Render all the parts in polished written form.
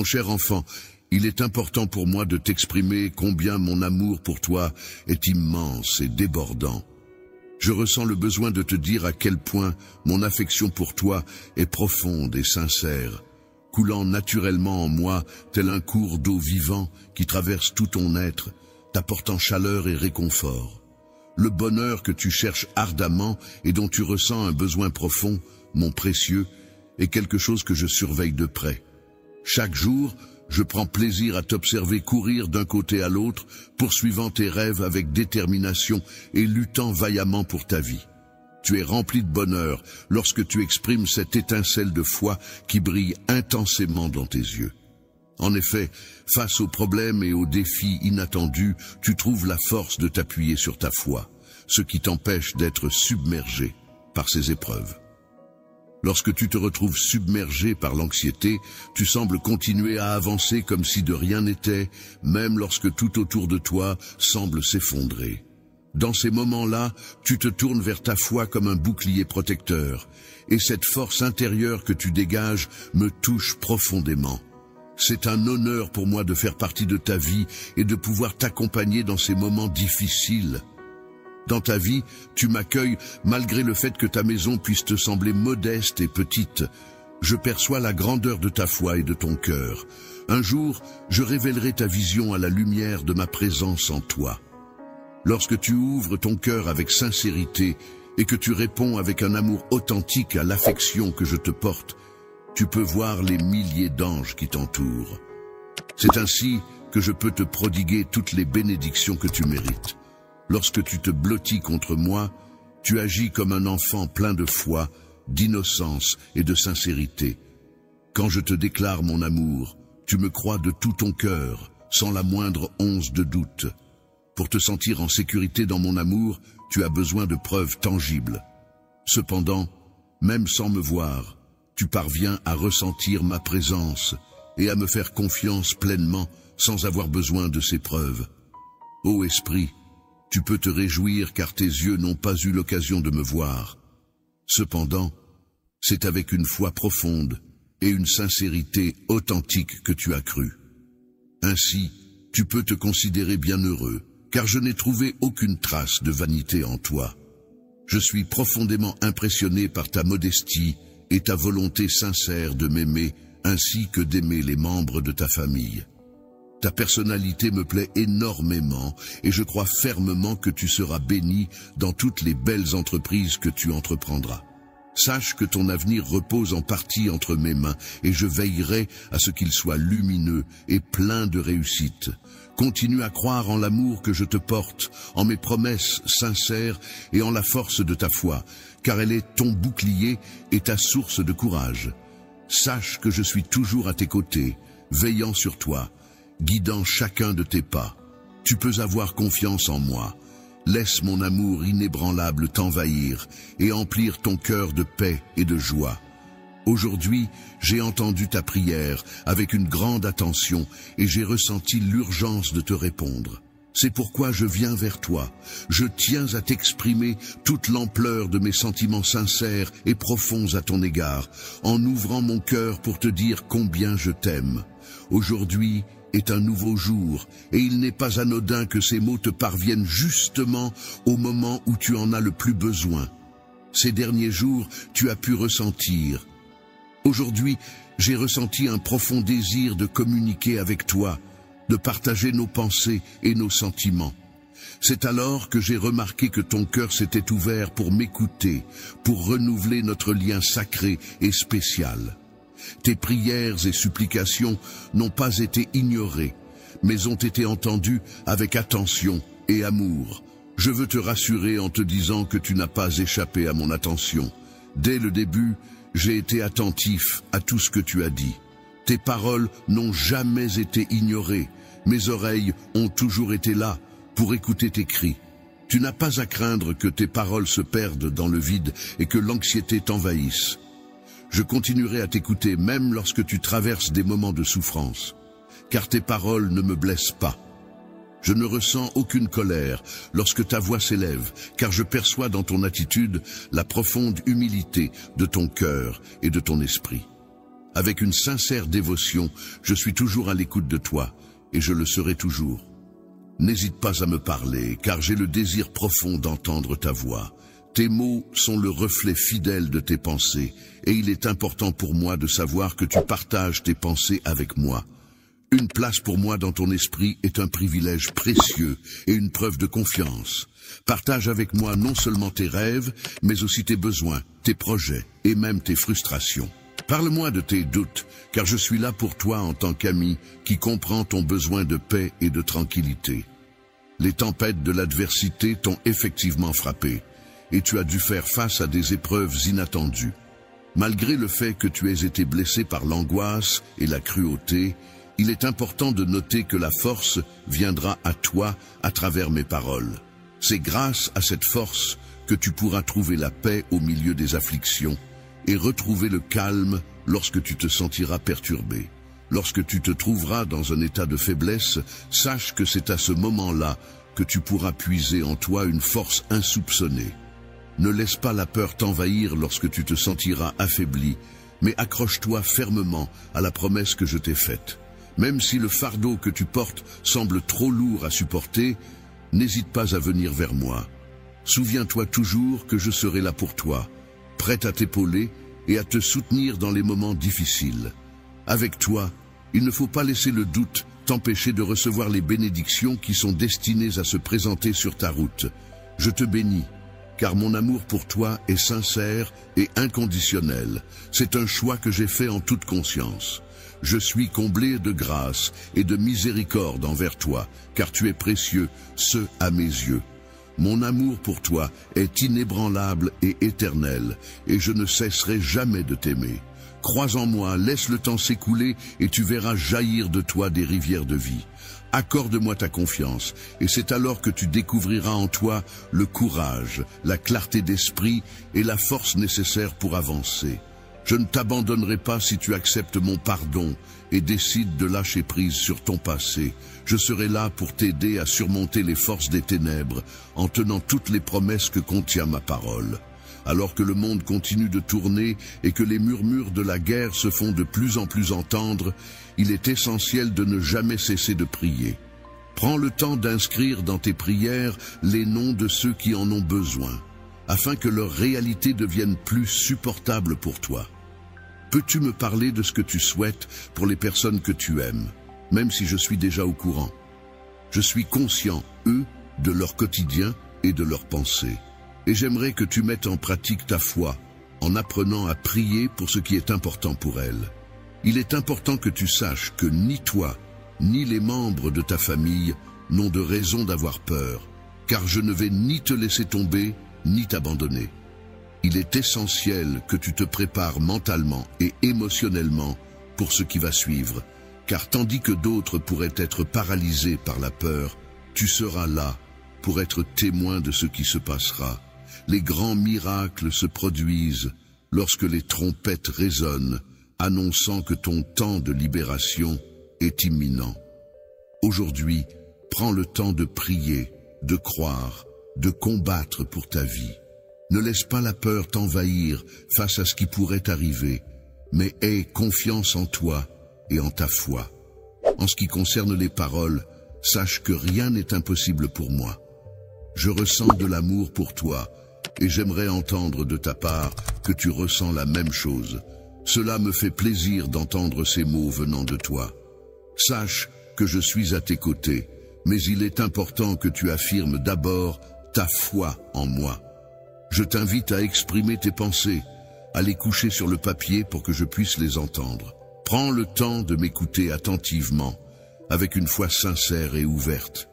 Mon cher enfant, il est important pour moi de t'exprimer combien mon amour pour toi est immense et débordant. Je ressens le besoin de te dire à quel point mon affection pour toi est profonde et sincère, coulant naturellement en moi tel un cours d'eau vivant qui traverse tout ton être, t'apportant chaleur et réconfort. Le bonheur que tu cherches ardemment et dont tu ressens un besoin profond, mon précieux, est quelque chose que je surveille de près. Chaque jour, je prends plaisir à t'observer courir d'un côté à l'autre, poursuivant tes rêves avec détermination et luttant vaillamment pour ta vie. Tu es rempli de bonheur lorsque tu exprimes cette étincelle de foi qui brille intensément dans tes yeux. En effet, face aux problèmes et aux défis inattendus, tu trouves la force de t'appuyer sur ta foi, ce qui t'empêche d'être submergé par ces épreuves. Lorsque tu te retrouves submergé par l'anxiété, tu sembles continuer à avancer comme si de rien n'était, même lorsque tout autour de toi semble s'effondrer. Dans ces moments-là, tu te tournes vers ta foi comme un bouclier protecteur, et cette force intérieure que tu dégages me touche profondément. C'est un honneur pour moi de faire partie de ta vie et de pouvoir t'accompagner dans ces moments difficiles. Dans ta vie, tu m'accueilles malgré le fait que ta maison puisse te sembler modeste et petite. Je perçois la grandeur de ta foi et de ton cœur. Un jour, je révélerai ta vision à la lumière de ma présence en toi. Lorsque tu ouvres ton cœur avec sincérité et que tu réponds avec un amour authentique à l'affection que je te porte, tu peux voir les milliers d'anges qui t'entourent. C'est ainsi que je peux te prodiguer toutes les bénédictions que tu mérites. Lorsque tu te blottis contre moi, tu agis comme un enfant plein de foi, d'innocence et de sincérité. Quand je te déclare mon amour, tu me crois de tout ton cœur, sans la moindre once de doute. Pour te sentir en sécurité dans mon amour, tu as besoin de preuves tangibles. Cependant, même sans me voir, tu parviens à ressentir ma présence et à me faire confiance pleinement sans avoir besoin de ces preuves. Ô esprit, tu peux te réjouir car tes yeux n'ont pas eu l'occasion de me voir. Cependant, c'est avec une foi profonde et une sincérité authentique que tu as cru. Ainsi, tu peux te considérer bienheureux, car je n'ai trouvé aucune trace de vanité en toi. Je suis profondément impressionné par ta modestie et ta volonté sincère de m'aimer, ainsi que d'aimer les membres de ta famille. Ta personnalité me plaît énormément et je crois fermement que tu seras béni dans toutes les belles entreprises que tu entreprendras. Sache que ton avenir repose en partie entre mes mains et je veillerai à ce qu'il soit lumineux et plein de réussite. Continue à croire en l'amour que je te porte, en mes promesses sincères et en la force de ta foi, car elle est ton bouclier et ta source de courage. Sache que je suis toujours à tes côtés, veillant sur toi, guidant chacun de tes pas. Tu peux avoir confiance en moi. Laisse mon amour inébranlable t'envahir et emplir ton cœur de paix et de joie. Aujourd'hui, j'ai entendu ta prière avec une grande attention et j'ai ressenti l'urgence de te répondre. C'est pourquoi je viens vers toi. Je tiens à t'exprimer toute l'ampleur de mes sentiments sincères et profonds à ton égard, en ouvrant mon cœur pour te dire combien je t'aime. Aujourd'hui est un nouveau jour, et il n'est pas anodin que ces mots te parviennent justement au moment où tu en as le plus besoin. Ces derniers jours, tu as pu ressentir. Aujourd'hui, j'ai ressenti un profond désir de communiquer avec toi, de partager nos pensées et nos sentiments. C'est alors que j'ai remarqué que ton cœur s'était ouvert pour m'écouter, pour renouveler notre lien sacré et spécial. Tes prières et supplications n'ont pas été ignorées, mais ont été entendues avec attention et amour. Je veux te rassurer en te disant que tu n'as pas échappé à mon attention. Dès le début, j'ai été attentif à tout ce que tu as dit. Tes paroles n'ont jamais été ignorées. Mes oreilles ont toujours été là pour écouter tes cris. Tu n'as pas à craindre que tes paroles se perdent dans le vide et que l'anxiété t'envahisse. Je continuerai à t'écouter même lorsque tu traverses des moments de souffrance, car tes paroles ne me blessent pas. Je ne ressens aucune colère lorsque ta voix s'élève, car je perçois dans ton attitude la profonde humilité de ton cœur et de ton esprit. Avec une sincère dévotion, je suis toujours à l'écoute de toi, et je le serai toujours. N'hésite pas à me parler, car j'ai le désir profond d'entendre ta voix. Tes mots sont le reflet fidèle de tes pensées, et il est important pour moi de savoir que tu partages tes pensées avec moi. Une place pour moi dans ton esprit est un privilège précieux et une preuve de confiance. Partage avec moi non seulement tes rêves, mais aussi tes besoins, tes projets et même tes frustrations. Parle-moi de tes doutes, car je suis là pour toi en tant qu'ami qui comprend ton besoin de paix et de tranquillité. Les tempêtes de l'adversité t'ont effectivement frappé, et tu as dû faire face à des épreuves inattendues. Malgré le fait que tu aies été blessé par l'angoisse et la cruauté, il est important de noter que la force viendra à toi à travers mes paroles. C'est grâce à cette force que tu pourras trouver la paix au milieu des afflictions et retrouver le calme lorsque tu te sentiras perturbé. Lorsque tu te trouveras dans un état de faiblesse, sache que c'est à ce moment-là que tu pourras puiser en toi une force insoupçonnée. Ne laisse pas la peur t'envahir lorsque tu te sentiras affaibli, mais accroche-toi fermement à la promesse que je t'ai faite. Même si le fardeau que tu portes semble trop lourd à supporter, n'hésite pas à venir vers moi. Souviens-toi toujours que je serai là pour toi, prêt à t'épauler et à te soutenir dans les moments difficiles. Avec toi, il ne faut pas laisser le doute t'empêcher de recevoir les bénédictions qui sont destinées à se présenter sur ta route. Je te bénis, car mon amour pour toi est sincère et inconditionnel. C'est un choix que j'ai fait en toute conscience. Je suis comblé de grâce et de miséricorde envers toi, car tu es précieux, ce à mes yeux. Mon amour pour toi est inébranlable et éternel, et je ne cesserai jamais de t'aimer. Crois en moi, laisse le temps s'écouler, et tu verras jaillir de toi des rivières de vie. Accorde-moi ta confiance, et c'est alors que tu découvriras en toi le courage, la clarté d'esprit et la force nécessaire pour avancer. Je ne t'abandonnerai pas si tu acceptes mon pardon et décides de lâcher prise sur ton passé. Je serai là pour t'aider à surmonter les forces des ténèbres en tenant toutes les promesses que contient ma parole. Alors que le monde continue de tourner et que les murmures de la guerre se font de plus en plus entendre, il est essentiel de ne jamais cesser de prier. Prends le temps d'inscrire dans tes prières les noms de ceux qui en ont besoin, afin que leur réalité devienne plus supportable pour toi. Peux-tu me parler de ce que tu souhaites pour les personnes que tu aimes, même si je suis déjà au courant? Je suis conscient, eux, de leur quotidien et de leurs pensées. Et j'aimerais que tu mettes en pratique ta foi, en apprenant à prier pour ce qui est important pour elles. Il est important que tu saches que ni toi, ni les membres de ta famille n'ont de raison d'avoir peur, car je ne vais ni te laisser tomber, ni t'abandonner. Il est essentiel que tu te prépares mentalement et émotionnellement pour ce qui va suivre, car tandis que d'autres pourraient être paralysés par la peur, tu seras là pour être témoin de ce qui se passera. Les grands miracles se produisent lorsque les trompettes résonnent, annonçant que ton temps de libération est imminent. Aujourd'hui, prends le temps de prier, de croire, de combattre pour ta vie. Ne laisse pas la peur t'envahir face à ce qui pourrait arriver, mais aie confiance en toi et en ta foi. En ce qui concerne les paroles, sache que rien n'est impossible pour moi. Je ressens de l'amour pour toi, et j'aimerais entendre de ta part que tu ressens la même chose. Cela me fait plaisir d'entendre ces mots venant de toi. Sache que je suis à tes côtés, mais il est important que tu affirmes d'abord ta foi en moi. Je t'invite à exprimer tes pensées, à les coucher sur le papier pour que je puisse les entendre. Prends le temps de m'écouter attentivement, avec une foi sincère et ouverte.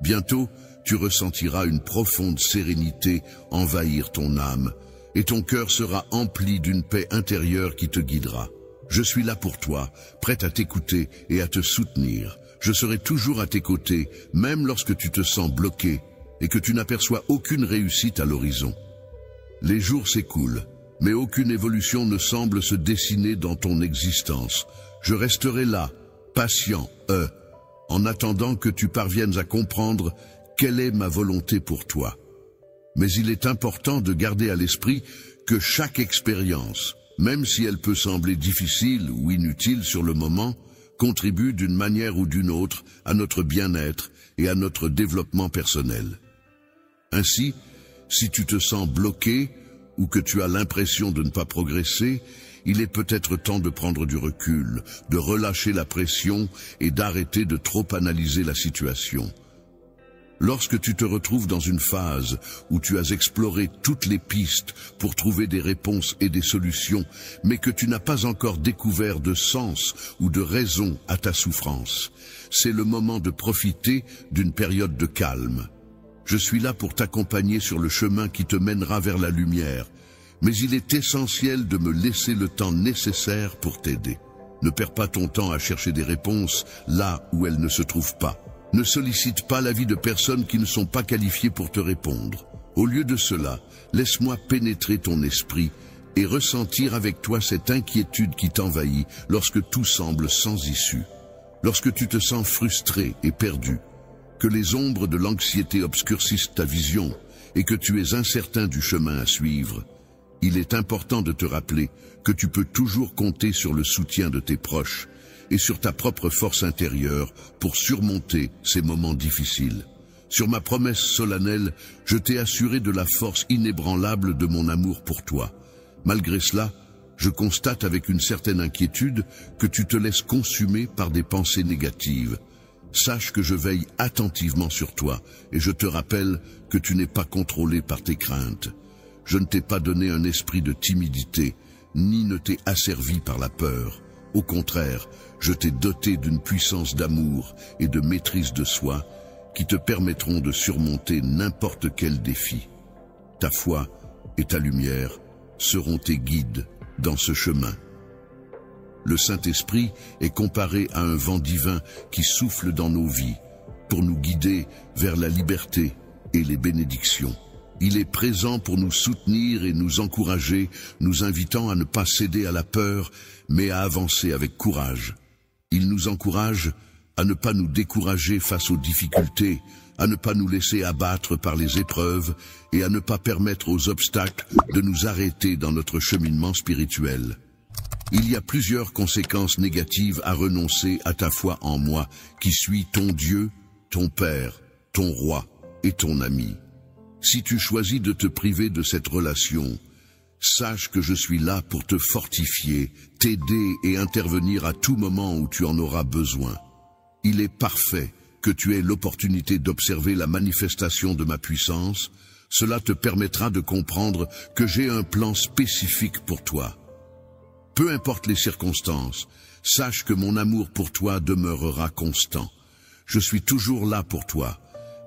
Bientôt, tu ressentiras une profonde sérénité envahir ton âme, et ton cœur sera empli d'une paix intérieure qui te guidera. Je suis là pour toi, prêt à t'écouter et à te soutenir. Je serai toujours à tes côtés, même lorsque tu te sens bloqué et que tu n'aperçois aucune réussite à l'horizon. Les jours s'écoulent, mais aucune évolution ne semble se dessiner dans ton existence. Je resterai là, patient, en attendant que tu parviennes à comprendre quelle est ma volonté pour toi. Mais il est important de garder à l'esprit que chaque expérience, même si elle peut sembler difficile ou inutile sur le moment, contribue d'une manière ou d'une autre à notre bien-être et à notre développement personnel. Ainsi, si tu te sens bloqué ou que tu as l'impression de ne pas progresser, il est peut-être temps de prendre du recul, de relâcher la pression et d'arrêter de trop analyser la situation. Lorsque tu te retrouves dans une phase où tu as exploré toutes les pistes pour trouver des réponses et des solutions, mais que tu n'as pas encore découvert de sens ou de raison à ta souffrance, c'est le moment de profiter d'une période de calme. Je suis là pour t'accompagner sur le chemin qui te mènera vers la lumière, mais il est essentiel de me laisser le temps nécessaire pour t'aider. Ne perds pas ton temps à chercher des réponses là où elles ne se trouvent pas. Ne sollicite pas l'avis de personnes qui ne sont pas qualifiées pour te répondre. Au lieu de cela, laisse-moi pénétrer ton esprit et ressentir avec toi cette inquiétude qui t'envahit lorsque tout semble sans issue. Lorsque tu te sens frustré et perdu, que les ombres de l'anxiété obscurcissent ta vision et que tu es incertain du chemin à suivre, il est important de te rappeler que tu peux toujours compter sur le soutien de tes proches et sur ta propre force intérieure pour surmonter ces moments difficiles. Sur ma promesse solennelle, je t'ai assuré de la force inébranlable de mon amour pour toi. Malgré cela, je constate avec une certaine inquiétude que tu te laisses consumer par des pensées négatives. Sache que je veille attentivement sur toi et je te rappelle que tu n'es pas contrôlé par tes craintes. Je ne t'ai pas donné un esprit de timidité, ni ne t'ai asservi par la peur. Au contraire, je t'ai doté d'une puissance d'amour et de maîtrise de soi qui te permettront de surmonter n'importe quel défi. Ta foi et ta lumière seront tes guides dans ce chemin. Le Saint-Esprit est comparé à un vent divin qui souffle dans nos vies pour nous guider vers la liberté et les bénédictions. Il est présent pour nous soutenir et nous encourager, nous invitant à ne pas céder à la peur, mais à avancer avec courage. Il nous encourage à ne pas nous décourager face aux difficultés, à ne pas nous laisser abattre par les épreuves et à ne pas permettre aux obstacles de nous arrêter dans notre cheminement spirituel. Il y a plusieurs conséquences négatives à renoncer à ta foi en moi, qui suis ton Dieu, ton Père, ton Roi et ton ami. Si tu choisis de te priver de cette relation, sache que je suis là pour te fortifier, t'aider et intervenir à tout moment où tu en auras besoin. Il est parfait que tu aies l'opportunité d'observer la manifestation de ma puissance. Cela te permettra de comprendre que j'ai un plan spécifique pour toi. Peu importe les circonstances, sache que mon amour pour toi demeurera constant. Je suis toujours là pour toi,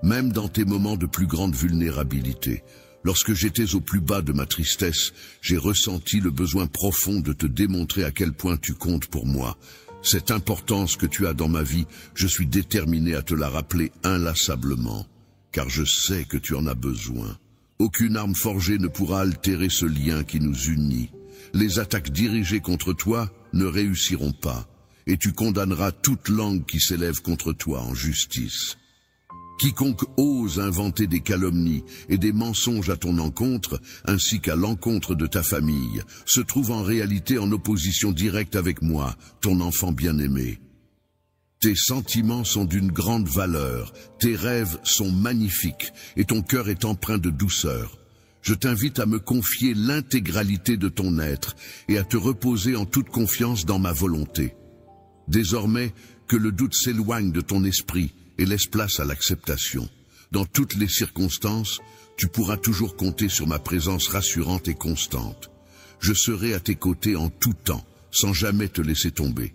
même dans tes moments de plus grande vulnérabilité. Lorsque j'étais au plus bas de ma tristesse, j'ai ressenti le besoin profond de te démontrer à quel point tu comptes pour moi. Cette importance que tu as dans ma vie, je suis déterminé à te la rappeler inlassablement, car je sais que tu en as besoin. Aucune arme forgée ne pourra altérer ce lien qui nous unit. Les attaques dirigées contre toi ne réussiront pas, et tu condamneras toute langue qui s'élève contre toi en justice. Quiconque ose inventer des calomnies et des mensonges à ton encontre, ainsi qu'à l'encontre de ta famille, se trouve en réalité en opposition directe avec moi, ton enfant bien-aimé. Tes sentiments sont d'une grande valeur, tes rêves sont magnifiques et ton cœur est empreint de douceur. Je t'invite à me confier l'intégralité de ton être et à te reposer en toute confiance dans ma volonté. Désormais, que le doute s'éloigne de ton esprit et laisse place à l'acceptation. Dans toutes les circonstances, tu pourras toujours compter sur ma présence rassurante et constante. Je serai à tes côtés en tout temps, sans jamais te laisser tomber.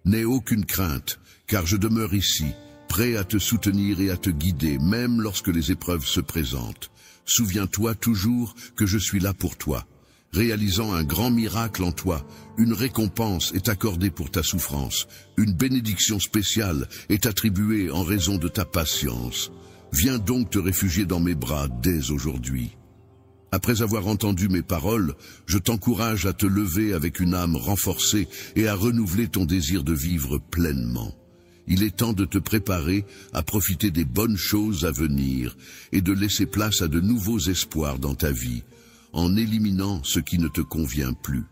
N'aie aucune crainte, car je demeure ici, prêt à te soutenir et à te guider, même lorsque les épreuves se présentent. Souviens-toi toujours que je suis là pour toi. Réalisant un grand miracle en toi, une récompense est accordée pour ta souffrance. Une bénédiction spéciale est attribuée en raison de ta patience. Viens donc te réfugier dans mes bras dès aujourd'hui. Après avoir entendu mes paroles, je t'encourage à te lever avec une âme renforcée et à renouveler ton désir de vivre pleinement. Il est temps de te préparer à profiter des bonnes choses à venir et de laisser place à de nouveaux espoirs dans ta vie, en éliminant ce qui ne te convient plus.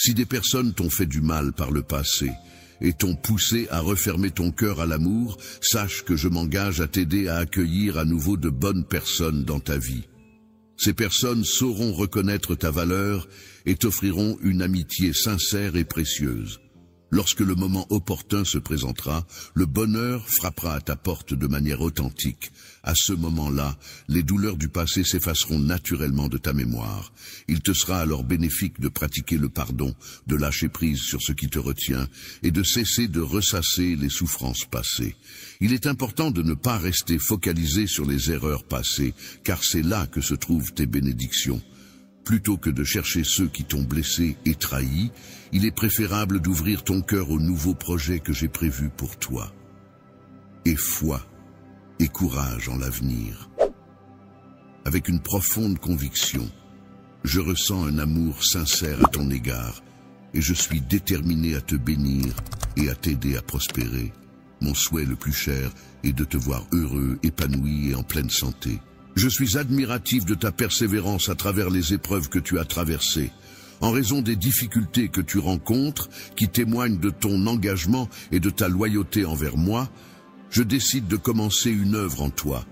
Si des personnes t'ont fait du mal par le passé et t'ont poussé à refermer ton cœur à l'amour, sache que je m'engage à t'aider à accueillir à nouveau de bonnes personnes dans ta vie. Ces personnes sauront reconnaître ta valeur et t'offriront une amitié sincère et précieuse. Lorsque le moment opportun se présentera, le bonheur frappera à ta porte de manière authentique. À ce moment-là, les douleurs du passé s'effaceront naturellement de ta mémoire. Il te sera alors bénéfique de pratiquer le pardon, de lâcher prise sur ce qui te retient et de cesser de ressasser les souffrances passées. Il est important de ne pas rester focalisé sur les erreurs passées, car c'est là que se trouvent tes bénédictions. Plutôt que de chercher ceux qui t'ont blessé et trahi, il est préférable d'ouvrir ton cœur aux nouveaux projets que j'ai prévus pour toi. Aie foi et courage en l'avenir. Avec une profonde conviction, je ressens un amour sincère à ton égard et je suis déterminé à te bénir et à t'aider à prospérer. Mon souhait le plus cher est de te voir heureux, épanoui et en pleine santé. Je suis admiratif de ta persévérance à travers les épreuves que tu as traversées. En raison des difficultés que tu rencontres, qui témoignent de ton engagement et de ta loyauté envers moi, je décide de commencer une œuvre en toi.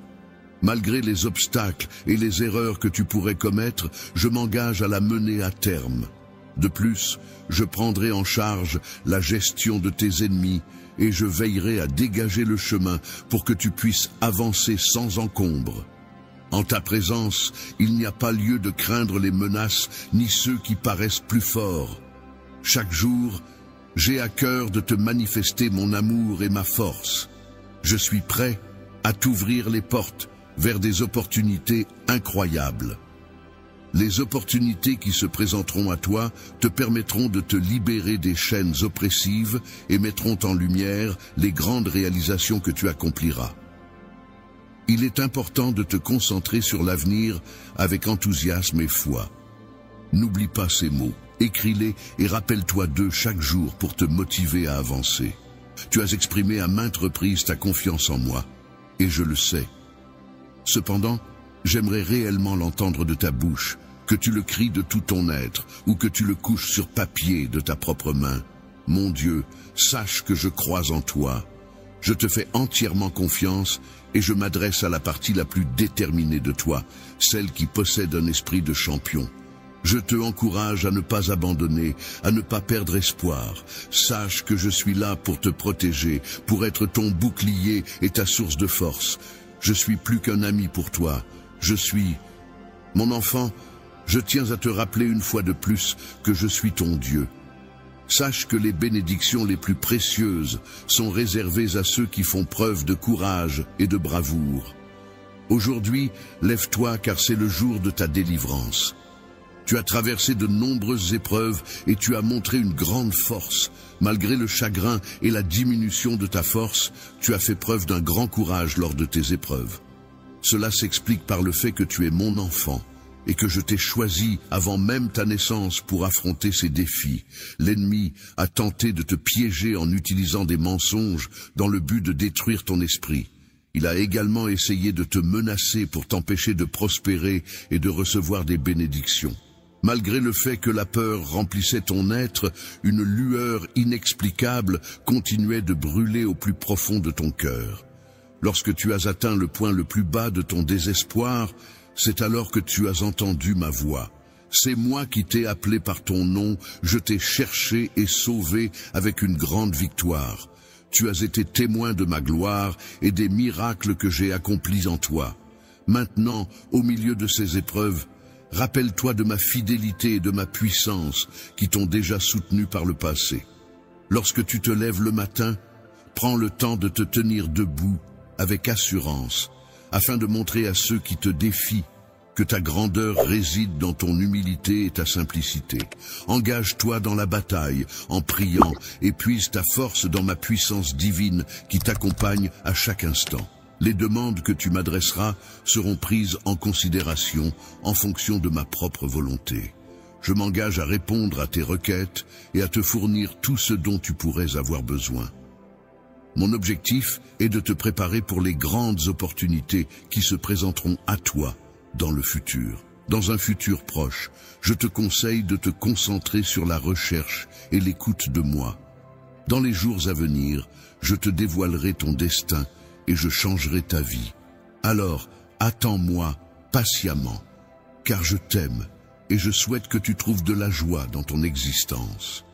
Malgré les obstacles et les erreurs que tu pourrais commettre, je m'engage à la mener à terme. De plus, je prendrai en charge la gestion de tes ennemis et je veillerai à dégager le chemin pour que tu puisses avancer sans encombre. En ta présence, il n'y a pas lieu de craindre les menaces ni ceux qui paraissent plus forts. Chaque jour, j'ai à cœur de te manifester mon amour et ma force. Je suis prêt à t'ouvrir les portes vers des opportunités incroyables. Les opportunités qui se présenteront à toi te permettront de te libérer des chaînes oppressives et mettront en lumière les grandes réalisations que tu accompliras. Il est important de te concentrer sur l'avenir avec enthousiasme et foi. N'oublie pas ces mots, écris-les et rappelle-toi d'eux chaque jour pour te motiver à avancer. Tu as exprimé à maintes reprises ta confiance en moi, et je le sais. Cependant, j'aimerais réellement l'entendre de ta bouche, que tu le cries de tout ton être, ou que tu le couches sur papier de ta propre main. Mon Dieu, sache que je crois en toi. Je te fais entièrement confiance et je m'adresse à la partie la plus déterminée de toi, celle qui possède un esprit de champion. Je te encourage à ne pas abandonner, à ne pas perdre espoir. Sache que je suis là pour te protéger, pour être ton bouclier et ta source de force. Je suis plus qu'un ami pour toi. Je suis... Mon enfant, je tiens à te rappeler une fois de plus que je suis ton Dieu. Sache que les bénédictions les plus précieuses sont réservées à ceux qui font preuve de courage et de bravoure. Aujourd'hui, lève-toi car c'est le jour de ta délivrance. Tu as traversé de nombreuses épreuves et tu as montré une grande force. Malgré le chagrin et la diminution de ta force, tu as fait preuve d'un grand courage lors de tes épreuves. Cela s'explique par le fait que tu es mon enfant et que je t'ai choisi avant même ta naissance pour affronter ces défis. L'ennemi a tenté de te piéger en utilisant des mensonges dans le but de détruire ton esprit. Il a également essayé de te menacer pour t'empêcher de prospérer et de recevoir des bénédictions. Malgré le fait que la peur remplissait ton être, une lueur inexplicable continuait de brûler au plus profond de ton cœur. Lorsque tu as atteint le point le plus bas de ton désespoir, c'est alors que tu as entendu ma voix. C'est moi qui t'ai appelé par ton nom, je t'ai cherché et sauvé avec une grande victoire. Tu as été témoin de ma gloire et des miracles que j'ai accomplis en toi. Maintenant, au milieu de ces épreuves, rappelle-toi de ma fidélité et de ma puissance qui t'ont déjà soutenu par le passé. Lorsque tu te lèves le matin, prends le temps de te tenir debout avec assurance, afin de montrer à ceux qui te défient que ta grandeur réside dans ton humilité et ta simplicité. Engage-toi dans la bataille en priant et puise ta force dans ma puissance divine qui t'accompagne à chaque instant. Les demandes que tu m'adresseras seront prises en considération en fonction de ma propre volonté. Je m'engage à répondre à tes requêtes et à te fournir tout ce dont tu pourrais avoir besoin. Mon objectif est de te préparer pour les grandes opportunités qui se présenteront à toi dans le futur. Dans un futur proche, je te conseille de te concentrer sur la recherche et l'écoute de moi. Dans les jours à venir, je te dévoilerai ton destin et je changerai ta vie. Alors, attends-moi patiemment, car je t'aime et je souhaite que tu trouves de la joie dans ton existence.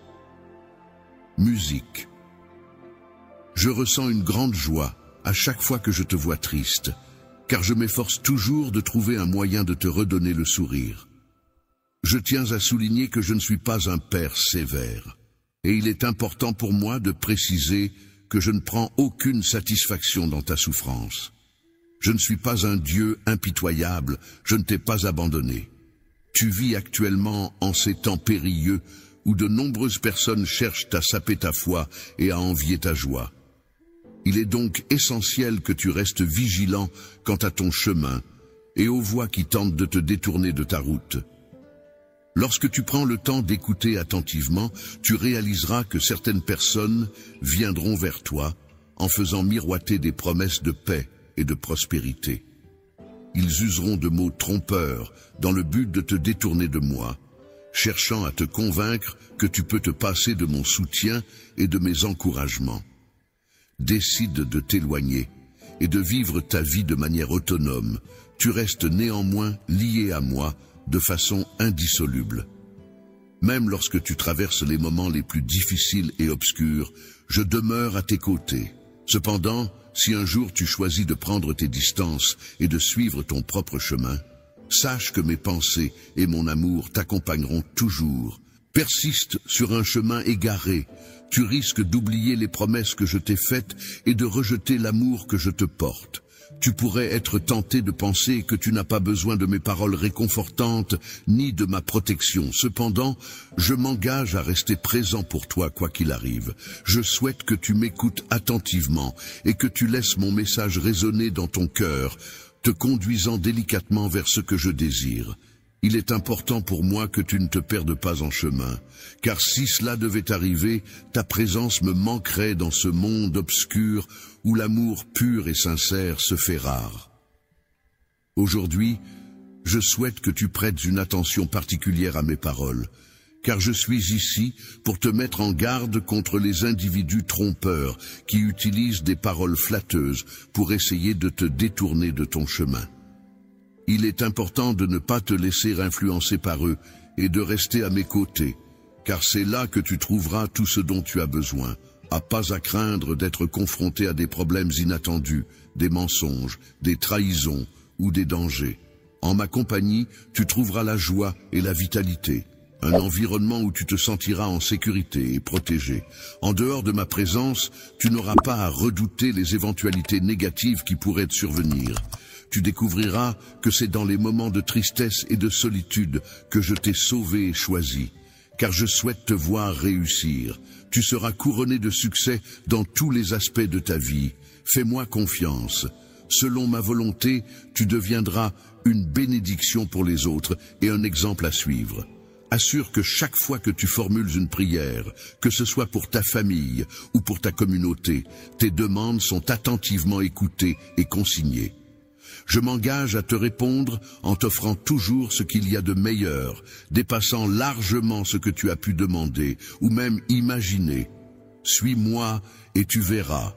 Musique. Je ressens une grande joie à chaque fois que je te vois triste, car je m'efforce toujours de trouver un moyen de te redonner le sourire. Je tiens à souligner que je ne suis pas un père sévère, et il est important pour moi de préciser que je ne prends aucune satisfaction dans ta souffrance. Je ne suis pas un Dieu impitoyable, je ne t'ai pas abandonné. Tu vis actuellement en ces temps périlleux où de nombreuses personnes cherchent à saper ta foi et à envier ta joie. Il est donc essentiel que tu restes vigilant quant à ton chemin et aux voies qui tentent de te détourner de ta route. Lorsque tu prends le temps d'écouter attentivement, tu réaliseras que certaines personnes viendront vers toi en faisant miroiter des promesses de paix et de prospérité. Ils useront de mots trompeurs dans le but de te détourner de moi, cherchant à te convaincre que tu peux te passer de mon soutien et de mes encouragements. Décide de t'éloigner et de vivre ta vie de manière autonome. Tu restes néanmoins lié à moi de façon indissoluble. Même lorsque tu traverses les moments les plus difficiles et obscurs, je demeure à tes côtés. Cependant, si un jour tu choisis de prendre tes distances et de suivre ton propre chemin, sache que mes pensées et mon amour t'accompagneront toujours. Persiste sur un chemin égaré, tu risques d'oublier les promesses que je t'ai faites et de rejeter l'amour que je te porte. Tu pourrais être tenté de penser que tu n'as pas besoin de mes paroles réconfortantes ni de ma protection. Cependant, je m'engage à rester présent pour toi quoi qu'il arrive. Je souhaite que tu m'écoutes attentivement et que tu laisses mon message résonner dans ton cœur, te conduisant délicatement vers ce que je désire. Il est important pour moi que tu ne te perdes pas en chemin, car si cela devait arriver, ta présence me manquerait dans ce monde obscur où l'amour pur et sincère se fait rare. Aujourd'hui, je souhaite que tu prêtes une attention particulière à mes paroles, car je suis ici pour te mettre en garde contre les individus trompeurs qui utilisent des paroles flatteuses pour essayer de te détourner de ton chemin. Il est important de ne pas te laisser influencer par eux et de rester à mes côtés, car c'est là que tu trouveras tout ce dont tu as besoin, pas à craindre d'être confronté à des problèmes inattendus, des mensonges, des trahisons ou des dangers. En ma compagnie, tu trouveras la joie et la vitalité, un environnement où tu te sentiras en sécurité et protégé. En dehors de ma présence, tu n'auras pas à redouter les éventualités négatives qui pourraient te survenir. Tu découvriras que c'est dans les moments de tristesse et de solitude que je t'ai sauvé et choisi, car je souhaite te voir réussir. Tu seras couronné de succès dans tous les aspects de ta vie. Fais-moi confiance. Selon ma volonté, tu deviendras une bénédiction pour les autres et un exemple à suivre. Assure que chaque fois que tu formules une prière, que ce soit pour ta famille ou pour ta communauté, tes demandes sont attentivement écoutées et consignées. Je m'engage à te répondre en t'offrant toujours ce qu'il y a de meilleur, dépassant largement ce que tu as pu demander ou même imaginer. Suis-moi et tu verras.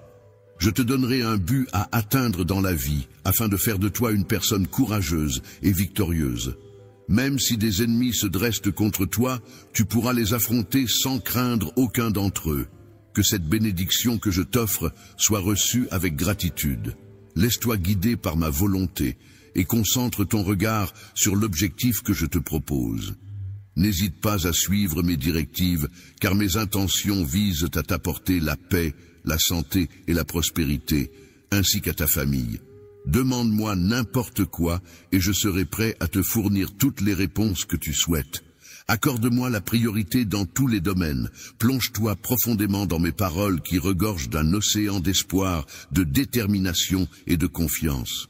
Je te donnerai un but à atteindre dans la vie, afin de faire de toi une personne courageuse et victorieuse. Même si des ennemis se dressent contre toi, tu pourras les affronter sans craindre aucun d'entre eux. Que cette bénédiction que je t'offre soit reçue avec gratitude. Laisse-toi guider par ma volonté et concentre ton regard sur l'objectif que je te propose. N'hésite pas à suivre mes directives, car mes intentions visent à t'apporter la paix, la santé et la prospérité, ainsi qu'à ta famille. Demande-moi n'importe quoi et je serai prêt à te fournir toutes les réponses que tu souhaites. Accorde-moi la priorité dans tous les domaines. Plonge-toi profondément dans mes paroles qui regorgent d'un océan d'espoir, de détermination et de confiance.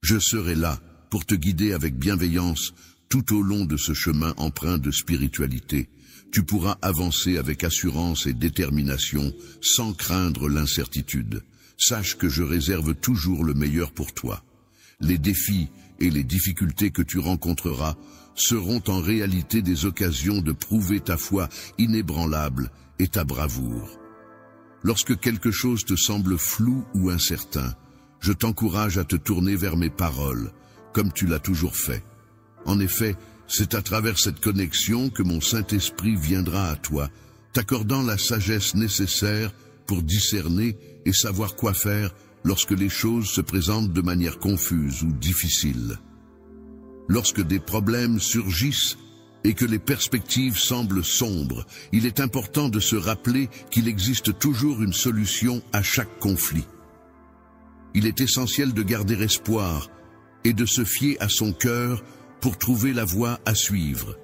Je serai là pour te guider avec bienveillance tout au long de ce chemin empreint de spiritualité. Tu pourras avancer avec assurance et détermination sans craindre l'incertitude. Sache que je réserve toujours le meilleur pour toi. Les défis et les difficultés que tu rencontreras seront en réalité des occasions de prouver ta foi inébranlable et ta bravoure. Lorsque quelque chose te semble flou ou incertain, je t'encourage à te tourner vers mes paroles, comme tu l'as toujours fait. En effet, c'est à travers cette connexion que mon Saint-Esprit viendra à toi, t'accordant la sagesse nécessaire pour discerner et savoir quoi faire lorsque les choses se présentent de manière confuse ou difficile. Lorsque des problèmes surgissent et que les perspectives semblent sombres, il est important de se rappeler qu'il existe toujours une solution à chaque conflit. Il est essentiel de garder espoir et de se fier à son cœur pour trouver la voie à suivre.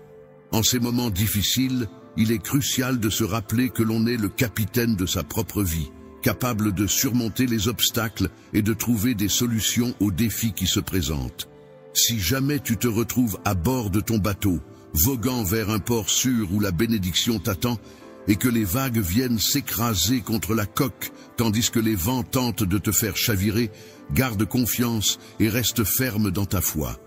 En ces moments difficiles, il est crucial de se rappeler que l'on est le capitaine de sa propre vie, capable de surmonter les obstacles et de trouver des solutions aux défis qui se présentent. Si jamais tu te retrouves à bord de ton bateau, voguant vers un port sûr où la bénédiction t'attend, et que les vagues viennent s'écraser contre la coque, tandis que les vents tentent de te faire chavirer, garde confiance et reste ferme dans ta foi.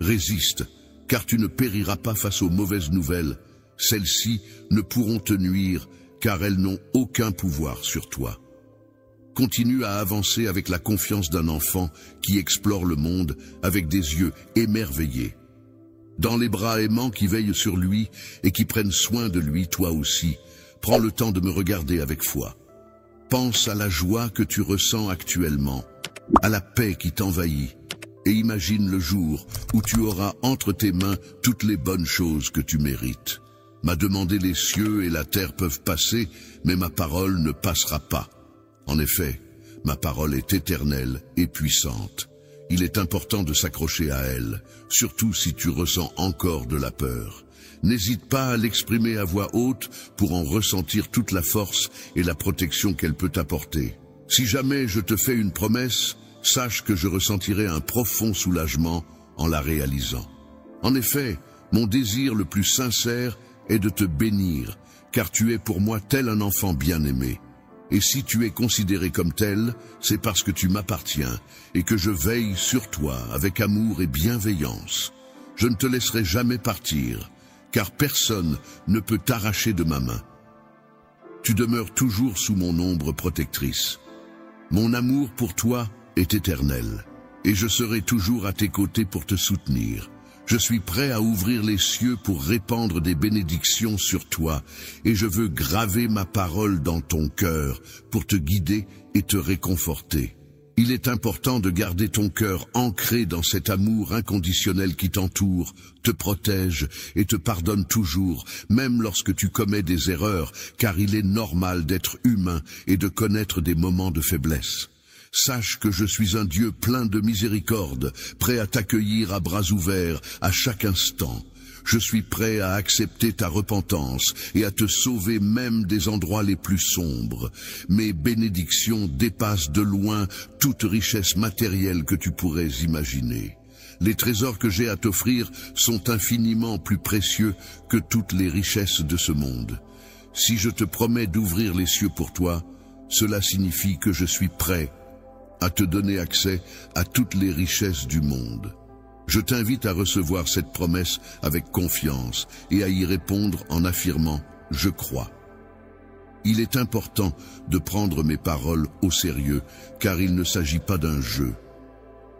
Résiste, car tu ne périras pas face aux mauvaises nouvelles. Celles-ci ne pourront te nuire, car elles n'ont aucun pouvoir sur toi. Continue à avancer avec la confiance d'un enfant qui explore le monde avec des yeux émerveillés. Dans les bras aimants qui veillent sur lui et qui prennent soin de lui, toi aussi, prends le temps de me regarder avec foi. Pense à la joie que tu ressens actuellement, à la paix qui t'envahit, et imagine le jour où tu auras entre tes mains toutes les bonnes choses que tu mérites. M'a demandé les cieux et la terre peuvent passer, mais ma parole ne passera pas. En effet, ma parole est éternelle et puissante. Il est important de s'accrocher à elle, surtout si tu ressens encore de la peur. N'hésite pas à l'exprimer à voix haute pour en ressentir toute la force et la protection qu'elle peut apporter. Si jamais je te fais une promesse, sache que je ressentirai un profond soulagement en la réalisant. En effet, mon désir le plus sincère est de te bénir, car tu es pour moi tel un enfant bien-aimé. Et si tu es considéré comme tel, c'est parce que tu m'appartiens et que je veille sur toi avec amour et bienveillance. Je ne te laisserai jamais partir, car personne ne peut t'arracher de ma main. Tu demeures toujours sous mon ombre protectrice. Mon amour pour toi est éternel, et je serai toujours à tes côtés pour te soutenir. Je suis prêt à ouvrir les cieux pour répandre des bénédictions sur toi, et je veux graver ma parole dans ton cœur pour te guider et te réconforter. Il est important de garder ton cœur ancré dans cet amour inconditionnel qui t'entoure, te protège et te pardonne toujours, même lorsque tu commets des erreurs, car il est normal d'être humain et de connaître des moments de faiblesse. Sache que je suis un Dieu plein de miséricorde, prêt à t'accueillir à bras ouverts à chaque instant. Je suis prêt à accepter ta repentance et à te sauver même des endroits les plus sombres. Mes bénédictions dépassent de loin toute richesse matérielle que tu pourrais imaginer. Les trésors que j'ai à t'offrir sont infiniment plus précieux que toutes les richesses de ce monde. Si je te promets d'ouvrir les cieux pour toi, cela signifie que je suis prêt à te donner accès à toutes les richesses du monde. Je t'invite à recevoir cette promesse avec confiance et à y répondre en affirmant « Je crois ». Il est important de prendre mes paroles au sérieux, car il ne s'agit pas d'un jeu.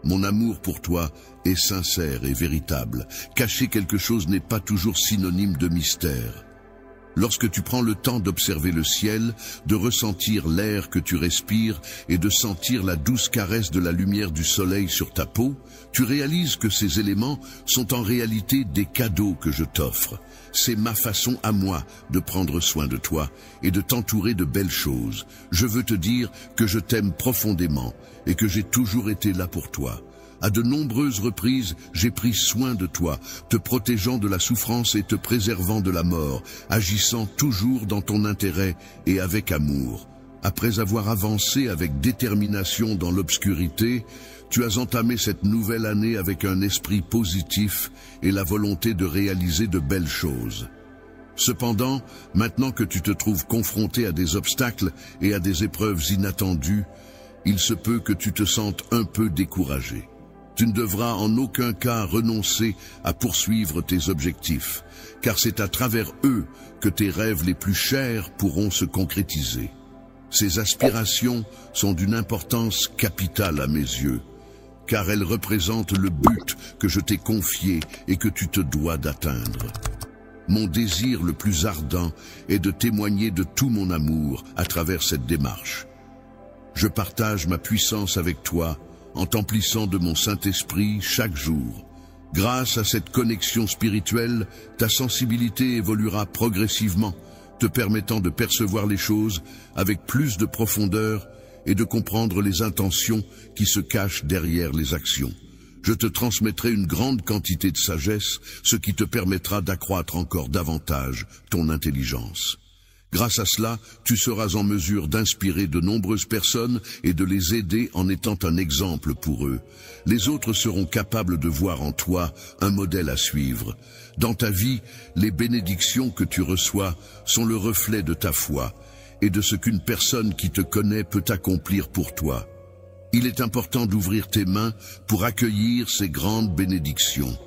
Mon amour pour toi est sincère et véritable. Cacher quelque chose n'est pas toujours synonyme de mystère. Lorsque tu prends le temps d'observer le ciel, de ressentir l'air que tu respires et de sentir la douce caresse de la lumière du soleil sur ta peau, tu réalises que ces éléments sont en réalité des cadeaux que je t'offre. C'est ma façon à moi de prendre soin de toi et de t'entourer de belles choses. Je veux te dire que je t'aime profondément et que j'ai toujours été là pour toi. À de nombreuses reprises, j'ai pris soin de toi, te protégeant de la souffrance et te préservant de la mort, agissant toujours dans ton intérêt et avec amour. Après avoir avancé avec détermination dans l'obscurité, tu as entamé cette nouvelle année avec un esprit positif et la volonté de réaliser de belles choses. Cependant, maintenant que tu te trouves confronté à des obstacles et à des épreuves inattendues, il se peut que tu te sentes un peu découragé. Tu ne devras en aucun cas renoncer à poursuivre tes objectifs, car c'est à travers eux que tes rêves les plus chers pourront se concrétiser. Ces aspirations sont d'une importance capitale à mes yeux, car elles représentent le but que je t'ai confié et que tu te dois d'atteindre. Mon désir le plus ardent est de témoigner de tout mon amour à travers cette démarche. Je partage ma puissance avec toi en t'emplissant de mon Saint-Esprit chaque jour. Grâce à cette connexion spirituelle, ta sensibilité évoluera progressivement, te permettant de percevoir les choses avec plus de profondeur et de comprendre les intentions qui se cachent derrière les actions. Je te transmettrai une grande quantité de sagesse, ce qui te permettra d'accroître encore davantage ton intelligence. Grâce à cela, tu seras en mesure d'inspirer de nombreuses personnes et de les aider en étant un exemple pour eux. Les autres seront capables de voir en toi un modèle à suivre. Dans ta vie, les bénédictions que tu reçois sont le reflet de ta foi et de ce qu'une personne qui te connaît peut accomplir pour toi. Il est important d'ouvrir tes mains pour accueillir ces grandes bénédictions.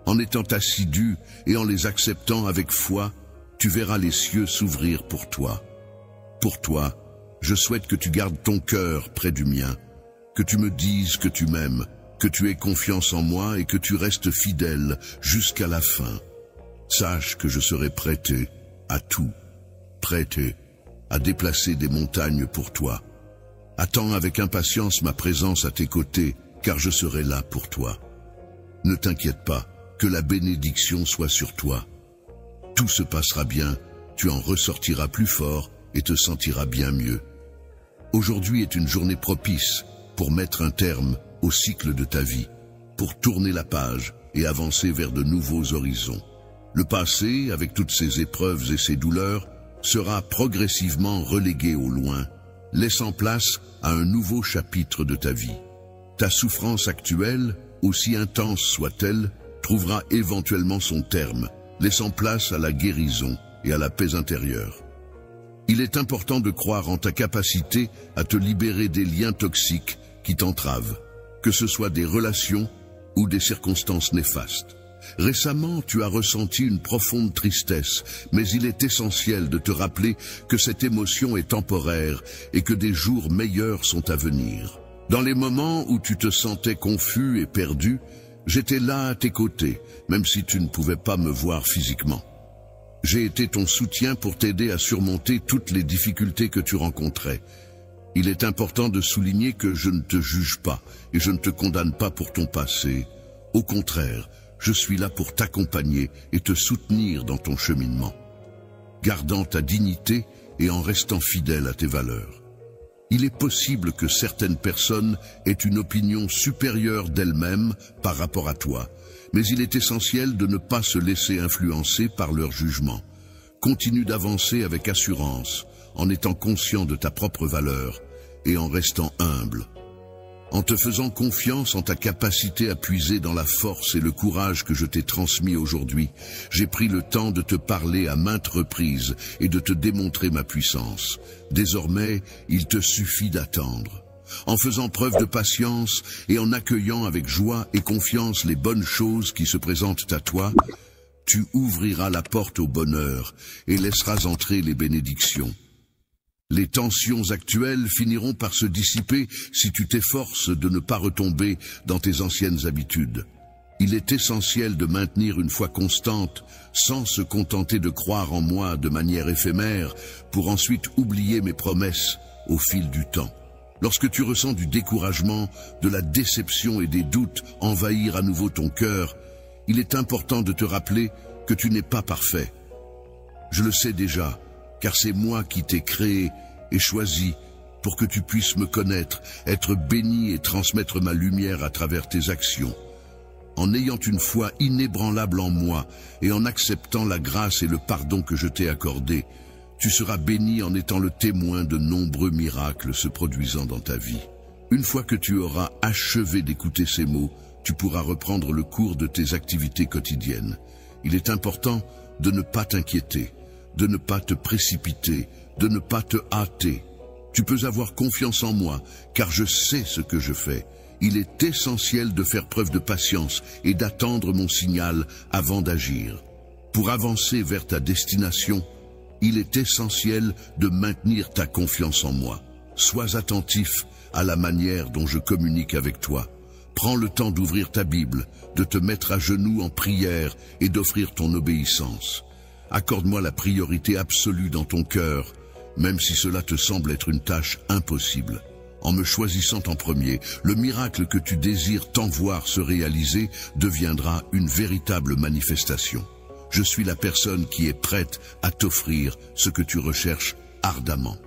En étant assidu et en les acceptant avec foi, tu verras les cieux s'ouvrir pour toi. Pour toi, je souhaite que tu gardes ton cœur près du mien, que tu me dises que tu m'aimes, que tu aies confiance en moi et que tu restes fidèle jusqu'à la fin. Sache que je serai prêté à tout, prêté à déplacer des montagnes pour toi. Attends avec impatience ma présence à tes côtés, car je serai là pour toi. Ne t'inquiète pas, que la bénédiction soit sur toi. Tout se passera bien, tu en ressortiras plus fort et te sentiras bien mieux. Aujourd'hui est une journée propice pour mettre un terme au cycle de ta vie, pour tourner la page et avancer vers de nouveaux horizons. Le passé, avec toutes ses épreuves et ses douleurs, sera progressivement relégué au loin, laissant place à un nouveau chapitre de ta vie. Ta souffrance actuelle, aussi intense soit-elle, trouvera éventuellement son terme, laissant place à la guérison et à la paix intérieure. Il est important de croire en ta capacité à te libérer des liens toxiques qui t'entravent, que ce soit des relations ou des circonstances néfastes. Récemment, tu as ressenti une profonde tristesse, mais il est essentiel de te rappeler que cette émotion est temporaire et que des jours meilleurs sont à venir. Dans les moments où tu te sentais confus et perdu, j'étais là à tes côtés, même si tu ne pouvais pas me voir physiquement. J'ai été ton soutien pour t'aider à surmonter toutes les difficultés que tu rencontrais. Il est important de souligner que je ne te juge pas et je ne te condamne pas pour ton passé. Au contraire, je suis là pour t'accompagner et te soutenir dans ton cheminement, gardant ta dignité et en restant fidèle à tes valeurs. Il est possible que certaines personnes aient une opinion supérieure d'elles-mêmes par rapport à toi, mais il est essentiel de ne pas se laisser influencer par leur jugement. Continue d'avancer avec assurance, en étant conscient de ta propre valeur et en restant humble. En te faisant confiance en ta capacité à puiser dans la force et le courage que je t'ai transmis aujourd'hui, j'ai pris le temps de te parler à maintes reprises et de te démontrer ma puissance. Désormais, il te suffit d'attendre. En faisant preuve de patience et en accueillant avec joie et confiance les bonnes choses qui se présentent à toi, tu ouvriras la porte au bonheur et laisseras entrer les bénédictions. Les tensions actuelles finiront par se dissiper si tu t'efforces de ne pas retomber dans tes anciennes habitudes. Il est essentiel de maintenir une foi constante sans se contenter de croire en moi de manière éphémère pour ensuite oublier mes promesses au fil du temps. Lorsque tu ressens du découragement, de la déception et des doutes envahir à nouveau ton cœur, il est important de te rappeler que tu n'es pas parfait. Je le sais déjà, car c'est moi qui t'ai créé et choisi pour que tu puisses me connaître, être béni et transmettre ma lumière à travers tes actions. En ayant une foi inébranlable en moi et en acceptant la grâce et le pardon que je t'ai accordé, tu seras béni en étant le témoin de nombreux miracles se produisant dans ta vie. Une fois que tu auras achevé d'écouter ces mots, tu pourras reprendre le cours de tes activités quotidiennes. Il est important de ne pas t'inquiéter, de ne pas te précipiter, de ne pas te hâter. Tu peux avoir confiance en moi, car je sais ce que je fais. Il est essentiel de faire preuve de patience et d'attendre mon signal avant d'agir. Pour avancer vers ta destination, il est essentiel de maintenir ta confiance en moi. Sois attentif à la manière dont je communique avec toi. Prends le temps d'ouvrir ta Bible, de te mettre à genoux en prière et d'offrir ton obéissance. Accorde-moi la priorité absolue dans ton cœur, même si cela te semble être une tâche impossible. En me choisissant en premier, le miracle que tu désires tant voir se réaliser deviendra une véritable manifestation. Je suis la personne qui est prête à t'offrir ce que tu recherches ardemment.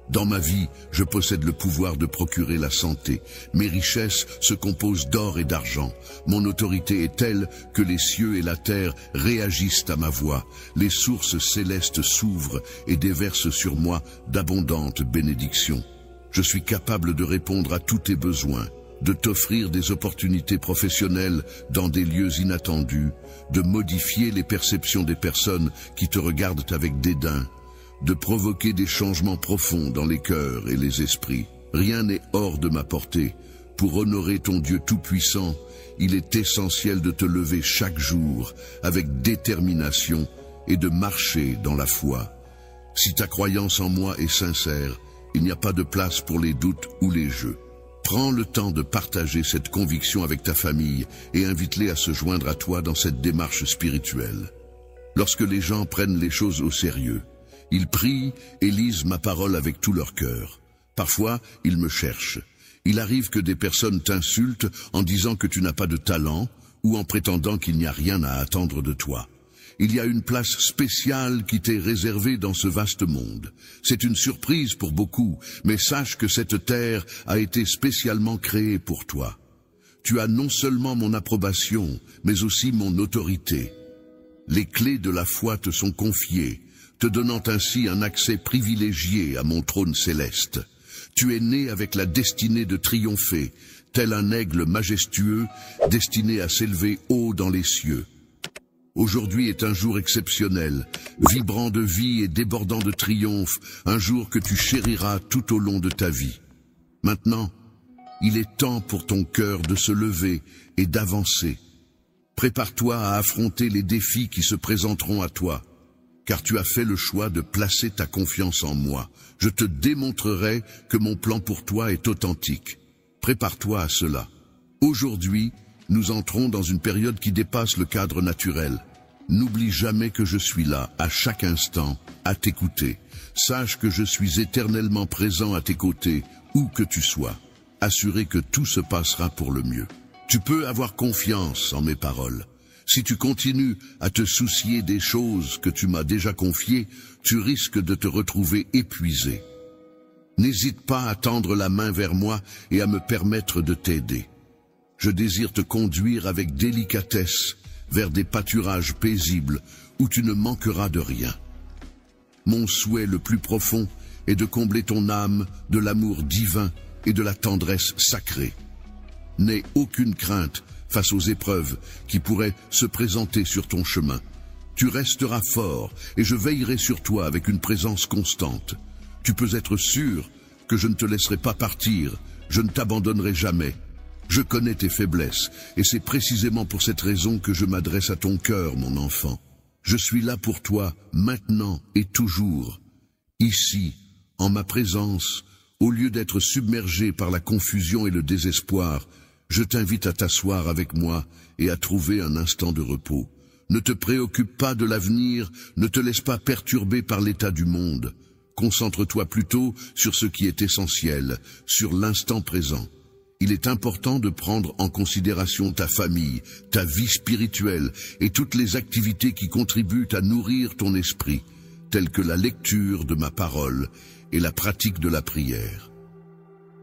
Dans ma vie, je possède le pouvoir de procurer la santé. Mes richesses se composent d'or et d'argent. Mon autorité est telle que les cieux et la terre réagissent à ma voix. Les sources célestes s'ouvrent et déversent sur moi d'abondantes bénédictions. Je suis capable de répondre à tous tes besoins, de t'offrir des opportunités professionnelles dans des lieux inattendus, de modifier les perceptions des personnes qui te regardent avec dédain, de provoquer des changements profonds dans les cœurs et les esprits. Rien n'est hors de ma portée. Pour honorer ton Dieu tout-puissant, il est essentiel de te lever chaque jour avec détermination et de marcher dans la foi. Si ta croyance en moi est sincère, il n'y a pas de place pour les doutes ou les jeux. Prends le temps de partager cette conviction avec ta famille et invite-les à se joindre à toi dans cette démarche spirituelle. Lorsque les gens prennent les choses au sérieux, ils prient et lisent ma parole avec tout leur cœur. Parfois, ils me cherchent. Il arrive que des personnes t'insultent en disant que tu n'as pas de talent ou en prétendant qu'il n'y a rien à attendre de toi. Il y a une place spéciale qui t'est réservée dans ce vaste monde. C'est une surprise pour beaucoup, mais sache que cette terre a été spécialement créée pour toi. Tu as non seulement mon approbation, mais aussi mon autorité. Les clés de la foi te sont confiées, te donnant ainsi un accès privilégié à mon trône céleste. Tu es né avec la destinée de triompher, tel un aigle majestueux destiné à s'élever haut dans les cieux. Aujourd'hui est un jour exceptionnel, vibrant de vie et débordant de triomphe, un jour que tu chériras tout au long de ta vie. Maintenant, il est temps pour ton cœur de se lever et d'avancer. Prépare-toi à affronter les défis qui se présenteront à toi, car tu as fait le choix de placer ta confiance en moi. Je te démontrerai que mon plan pour toi est authentique. Prépare-toi à cela. Aujourd'hui, nous entrons dans une période qui dépasse le cadre naturel. N'oublie jamais que je suis là, à chaque instant, à t'écouter. Sache que je suis éternellement présent à tes côtés, où que tu sois. Assuré que tout se passera pour le mieux. Tu peux avoir confiance en mes paroles. Si tu continues à te soucier des choses que tu m'as déjà confiées, tu risques de te retrouver épuisé. N'hésite pas à tendre la main vers moi et à me permettre de t'aider. Je désire te conduire avec délicatesse vers des pâturages paisibles où tu ne manqueras de rien. Mon souhait le plus profond est de combler ton âme de l'amour divin et de la tendresse sacrée. N'aie aucune crainte face aux épreuves qui pourraient se présenter sur ton chemin. Tu resteras fort et je veillerai sur toi avec une présence constante. Tu peux être sûr que je ne te laisserai pas partir, je ne t'abandonnerai jamais. Je connais tes faiblesses, et c'est précisément pour cette raison que je m'adresse à ton cœur, mon enfant. Je suis là pour toi, maintenant et toujours. Ici, en ma présence, au lieu d'être submergé par la confusion et le désespoir, je t'invite à t'asseoir avec moi et à trouver un instant de repos. Ne te préoccupe pas de l'avenir, ne te laisse pas perturber par l'état du monde. Concentre-toi plutôt sur ce qui est essentiel, sur l'instant présent. Il est important de prendre en considération ta famille, ta vie spirituelle et toutes les activités qui contribuent à nourrir ton esprit, telles que la lecture de ma parole et la pratique de la prière.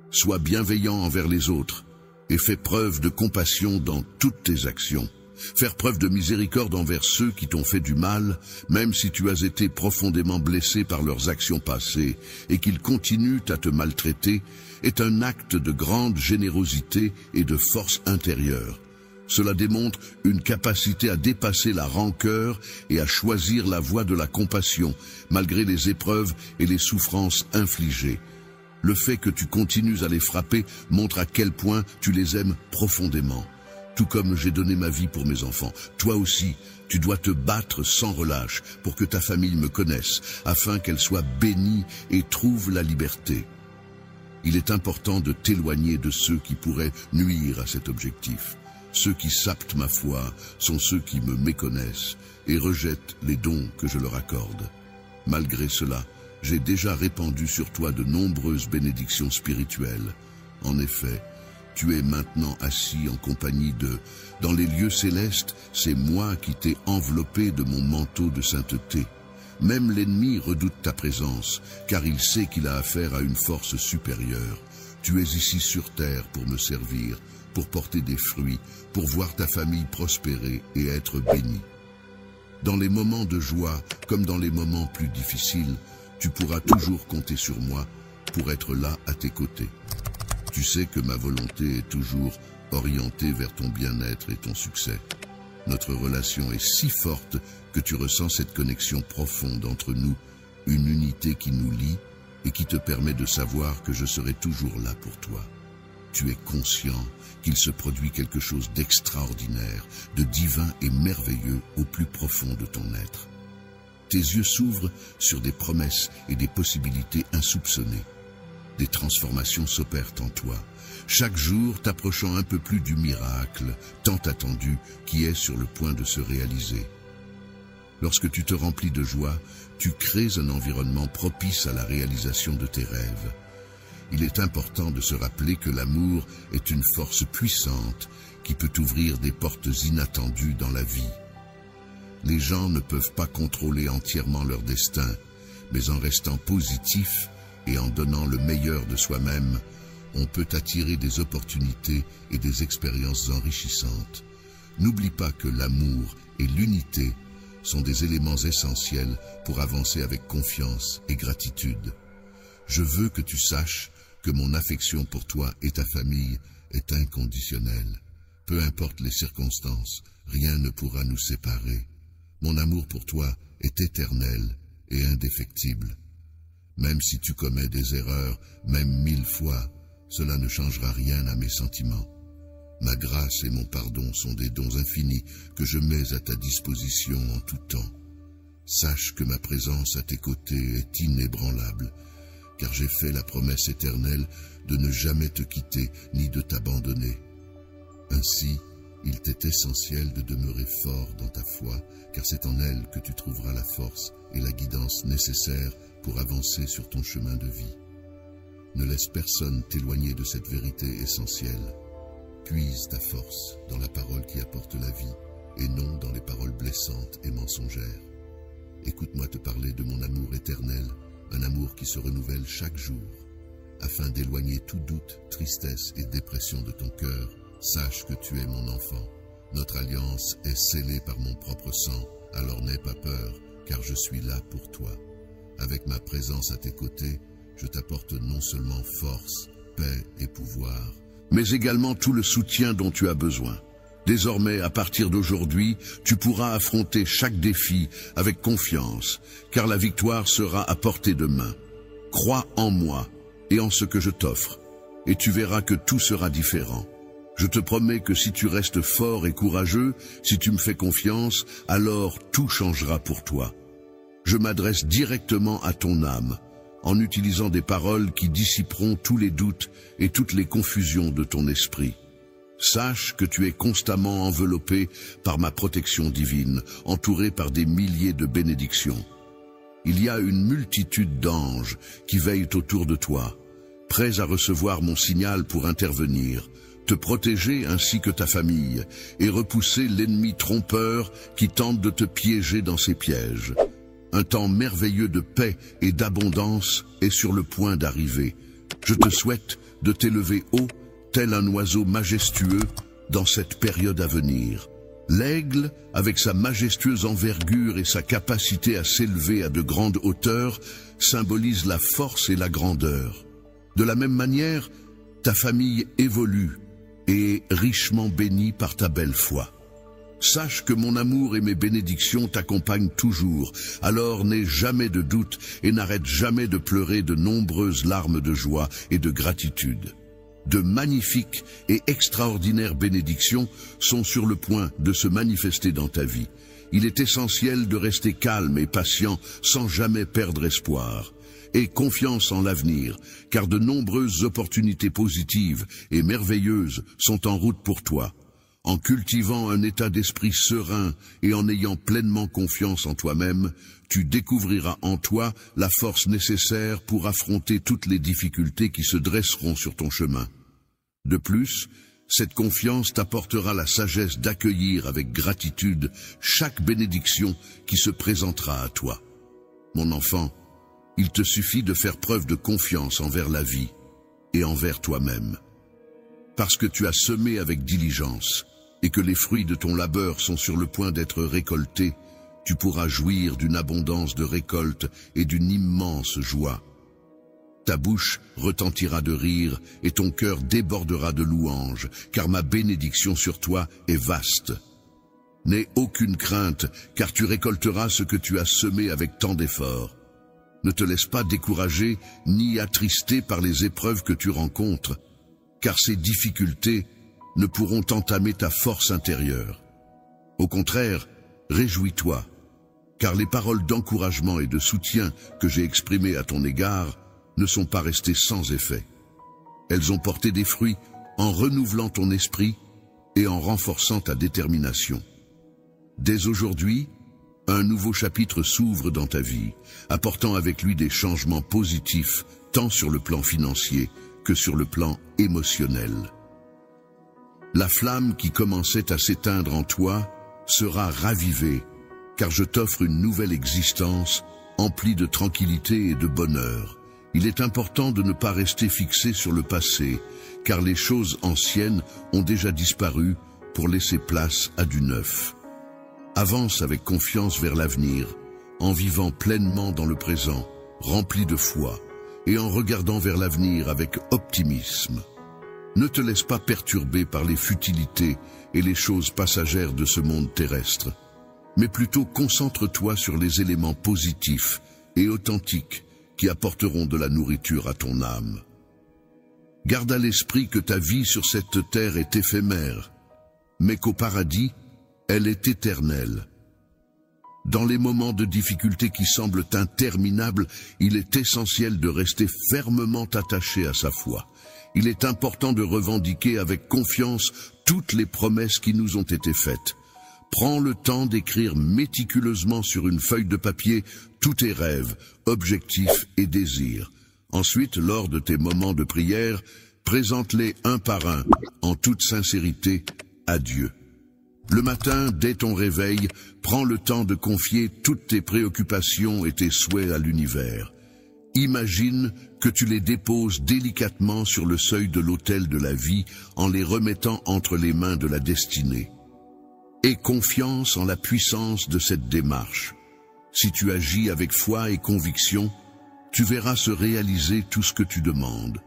Sois bienveillant envers les autres et fais preuve de compassion dans toutes tes actions. Faire preuve de miséricorde envers ceux qui t'ont fait du mal, même si tu as été profondément blessé par leurs actions passées et qu'ils continuent à te maltraiter, est un acte de grande générosité et de force intérieure. Cela démontre une capacité à dépasser la rancœur et à choisir la voie de la compassion, malgré les épreuves et les souffrances infligées. Le fait que tu continues à les frapper montre à quel point tu les aimes profondément. Tout comme j'ai donné ma vie pour mes enfants, toi aussi, tu dois te battre sans relâche pour que ta famille me connaisse, afin qu'elle soit bénie et trouve la liberté. Il est important de t'éloigner de ceux qui pourraient nuire à cet objectif. Ceux qui sapent ma foi sont ceux qui me méconnaissent et rejettent les dons que je leur accorde. Malgré cela, j'ai déjà répandu sur toi de nombreuses bénédictions spirituelles. En effet, tu es maintenant assis en compagnie de... Dans les lieux célestes, c'est moi qui t'ai enveloppé de mon manteau de sainteté. Même l'ennemi redoute ta présence, car il sait qu'il a affaire à une force supérieure. Tu es ici sur terre pour me servir, pour porter des fruits, pour voir ta famille prospérer et être bénie. Dans les moments de joie, comme dans les moments plus difficiles, tu pourras toujours compter sur moi pour être là à tes côtés. Tu sais que ma volonté est toujours orientée vers ton bien-être et ton succès. Notre relation est si forte que tu ressens cette connexion profonde entre nous, une unité qui nous lie et qui te permet de savoir que je serai toujours là pour toi. Tu es conscient qu'il se produit quelque chose d'extraordinaire, de divin et merveilleux au plus profond de ton être. Tes yeux s'ouvrent sur des promesses et des possibilités insoupçonnées. Des transformations s'opèrent en toi, chaque jour t'approchant un peu plus du miracle, tant attendu, qui est sur le point de se réaliser. Lorsque tu te remplis de joie, tu crées un environnement propice à la réalisation de tes rêves. Il est important de se rappeler que l'amour est une force puissante qui peut ouvrir des portes inattendues dans la vie. Les gens ne peuvent pas contrôler entièrement leur destin, mais en restant positifs et en donnant le meilleur de soi-même, on peut attirer des opportunités et des expériences enrichissantes. N'oublie pas que l'amour et l'unité sont des éléments essentiels pour avancer avec confiance et gratitude. Je veux que tu saches que mon affection pour toi et ta famille est inconditionnelle. Peu importe les circonstances, rien ne pourra nous séparer. Mon amour pour toi est éternel et indéfectible. Même si tu commets des erreurs, même 1000 fois, cela ne changera rien à mes sentiments. Ma grâce et mon pardon sont des dons infinis que je mets à ta disposition en tout temps. Sache que ma présence à tes côtés est inébranlable, car j'ai fait la promesse éternelle de ne jamais te quitter ni de t'abandonner. Ainsi, il t'est essentiel de demeurer fort dans ta foi, car c'est en elle que tu trouveras la force et la guidance nécessaires pour avancer sur ton chemin de vie. Ne laisse personne t'éloigner de cette vérité essentielle. Puise ta force dans la parole qui apporte la vie, et non dans les paroles blessantes et mensongères. Écoute-moi te parler de mon amour éternel, un amour qui se renouvelle chaque jour. Afin d'éloigner tout doute, tristesse et dépression de ton cœur, sache que tu es mon enfant. Notre alliance est scellée par mon propre sang, alors n'aie pas peur, car je suis là pour toi. Avec ma présence à tes côtés, je t'apporte non seulement force, paix et pouvoir, mais également tout le soutien dont tu as besoin. Désormais, à partir d'aujourd'hui, tu pourras affronter chaque défi avec confiance, car la victoire sera à portée de main. Crois en moi et en ce que je t'offre, et tu verras que tout sera différent. Je te promets que si tu restes fort et courageux, si tu me fais confiance, alors tout changera pour toi. Je m'adresse directement à ton âme, en utilisant des paroles qui dissiperont tous les doutes et toutes les confusions de ton esprit. Sache que tu es constamment enveloppé par ma protection divine, entouré par des milliers de bénédictions. Il y a une multitude d'anges qui veillent autour de toi, prêts à recevoir mon signal pour intervenir, te protéger ainsi que ta famille, et repousser l'ennemi trompeur qui tente de te piéger dans ses pièges. Un temps merveilleux de paix et d'abondance est sur le point d'arriver. Je te souhaite de t'élever haut, tel un oiseau majestueux, dans cette période à venir. L'aigle, avec sa majestueuse envergure et sa capacité à s'élever à de grandes hauteurs, symbolise la force et la grandeur. De la même manière, ta famille évolue et est richement bénie par ta belle foi. Sache que mon amour et mes bénédictions t'accompagnent toujours, alors n'aie jamais de doute et n'arrête jamais de pleurer de nombreuses larmes de joie et de gratitude. De magnifiques et extraordinaires bénédictions sont sur le point de se manifester dans ta vie. Il est essentiel de rester calme et patient sans jamais perdre espoir. Aie confiance en l'avenir, car de nombreuses opportunités positives et merveilleuses sont en route pour toi. En cultivant un état d'esprit serein et en ayant pleinement confiance en toi-même, tu découvriras en toi la force nécessaire pour affronter toutes les difficultés qui se dresseront sur ton chemin. De plus, cette confiance t'apportera la sagesse d'accueillir avec gratitude chaque bénédiction qui se présentera à toi. Mon enfant, il te suffit de faire preuve de confiance envers la vie et envers toi-même. Parce que tu as semé avec diligence et que les fruits de ton labeur sont sur le point d'être récoltés, tu pourras jouir d'une abondance de récolte et d'une immense joie. Ta bouche retentira de rire et ton cœur débordera de louanges, car ma bénédiction sur toi est vaste. N'aie aucune crainte, car tu récolteras ce que tu as semé avec tant d'efforts. Ne te laisse pas décourager ni attrister par les épreuves que tu rencontres, car ces difficultés ne pourront entamer ta force intérieure. Au contraire, réjouis-toi, car les paroles d'encouragement et de soutien que j'ai exprimées à ton égard ne sont pas restées sans effet. Elles ont porté des fruits en renouvelant ton esprit et en renforçant ta détermination. Dès aujourd'hui, un nouveau chapitre s'ouvre dans ta vie, apportant avec lui des changements positifs, tant sur le plan financier que sur le plan émotionnel. La flamme qui commençait à s'éteindre en toi sera ravivée, car je t'offre une nouvelle existence emplie de tranquillité et de bonheur. Il est important de ne pas rester fixé sur le passé, car les choses anciennes ont déjà disparu pour laisser place à du neuf. Avance avec confiance vers l'avenir, en vivant pleinement dans le présent, rempli de foi, et en regardant vers l'avenir avec optimisme. Ne te laisse pas perturber par les futilités et les choses passagères de ce monde terrestre, mais plutôt concentre-toi sur les éléments positifs et authentiques qui apporteront de la nourriture à ton âme. Garde à l'esprit que ta vie sur cette terre est éphémère, mais qu'au paradis, elle est éternelle. Dans les moments de difficulté qui semblent interminables, il est essentiel de rester fermement attaché à sa foi. Il est important de revendiquer avec confiance toutes les promesses qui nous ont été faites. Prends le temps d'écrire méticuleusement sur une feuille de papier tous tes rêves, objectifs et désirs. Ensuite, lors de tes moments de prière, présente-les un par un, en toute sincérité, à Dieu. Le matin, dès ton réveil, prends le temps de confier toutes tes préoccupations et tes souhaits à l'univers. Imagine que tu les déposes délicatement sur le seuil de l'autel de la vie en les remettant entre les mains de la destinée. Aie confiance en la puissance de cette démarche. Si tu agis avec foi et conviction, tu verras se réaliser tout ce que tu demandes.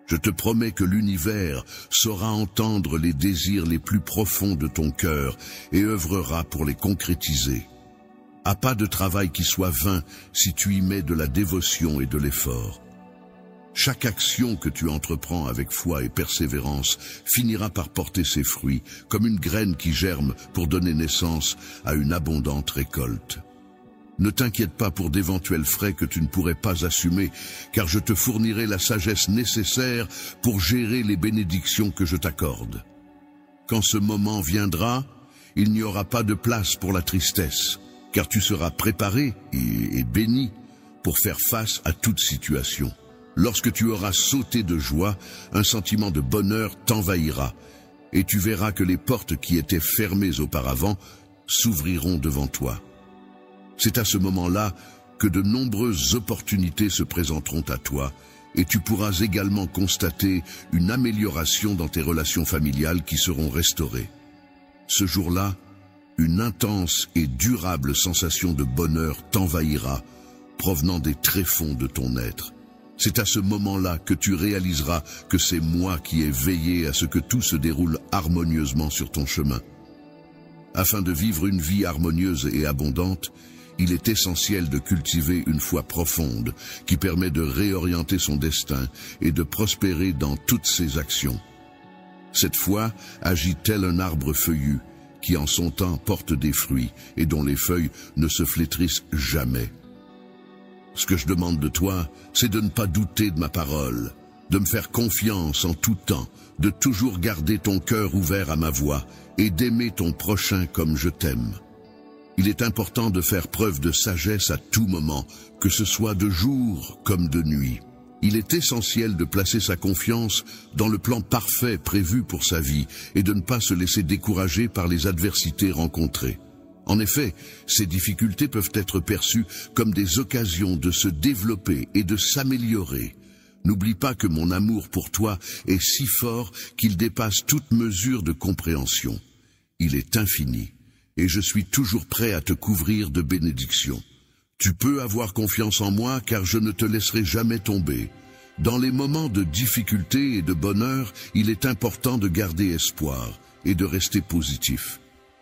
Je te promets que l'univers saura entendre les désirs les plus profonds de ton cœur et œuvrera pour les concrétiser. À pas de travail qui soit vain si tu y mets de la dévotion et de l'effort. Chaque action que tu entreprends avec foi et persévérance finira par porter ses fruits, comme une graine qui germe pour donner naissance à une abondante récolte. Ne t'inquiète pas pour d'éventuels frais que tu ne pourrais pas assumer, car je te fournirai la sagesse nécessaire pour gérer les bénédictions que je t'accorde. Quand ce moment viendra, il n'y aura pas de place pour la tristesse, car tu seras préparé et béni pour faire face à toute situation. Lorsque tu auras sauté de joie, un sentiment de bonheur t'envahira, et tu verras que les portes qui étaient fermées auparavant s'ouvriront devant toi. C'est à ce moment-là que de nombreuses opportunités se présenteront à toi, et tu pourras également constater une amélioration dans tes relations familiales qui seront restaurées. Ce jour-là, une intense et durable sensation de bonheur t'envahira, provenant des tréfonds de ton être. C'est à ce moment-là que tu réaliseras que c'est moi qui ai veillé à ce que tout se déroule harmonieusement sur ton chemin. Afin de vivre une vie harmonieuse et abondante, il est essentiel de cultiver une foi profonde qui permet de réorienter son destin et de prospérer dans toutes ses actions. Cette foi agit tel un arbre feuillu qui en son temps porte des fruits et dont les feuilles ne se flétrissent jamais. Ce que je demande de toi, c'est de ne pas douter de ma parole, de me faire confiance en tout temps, de toujours garder ton cœur ouvert à ma voix et d'aimer ton prochain comme je t'aime. Il est important de faire preuve de sagesse à tout moment, que ce soit de jour comme de nuit. Il est essentiel de placer sa confiance dans le plan parfait prévu pour sa vie et de ne pas se laisser décourager par les adversités rencontrées. En effet, ces difficultés peuvent être perçues comme des occasions de se développer et de s'améliorer. N'oublie pas que mon amour pour toi est si fort qu'il dépasse toute mesure de compréhension. Il est infini. Et je suis toujours prêt à te couvrir de bénédictions. Tu peux avoir confiance en moi car je ne te laisserai jamais tomber. Dans les moments de difficulté et de bonheur, il est important de garder espoir et de rester positif.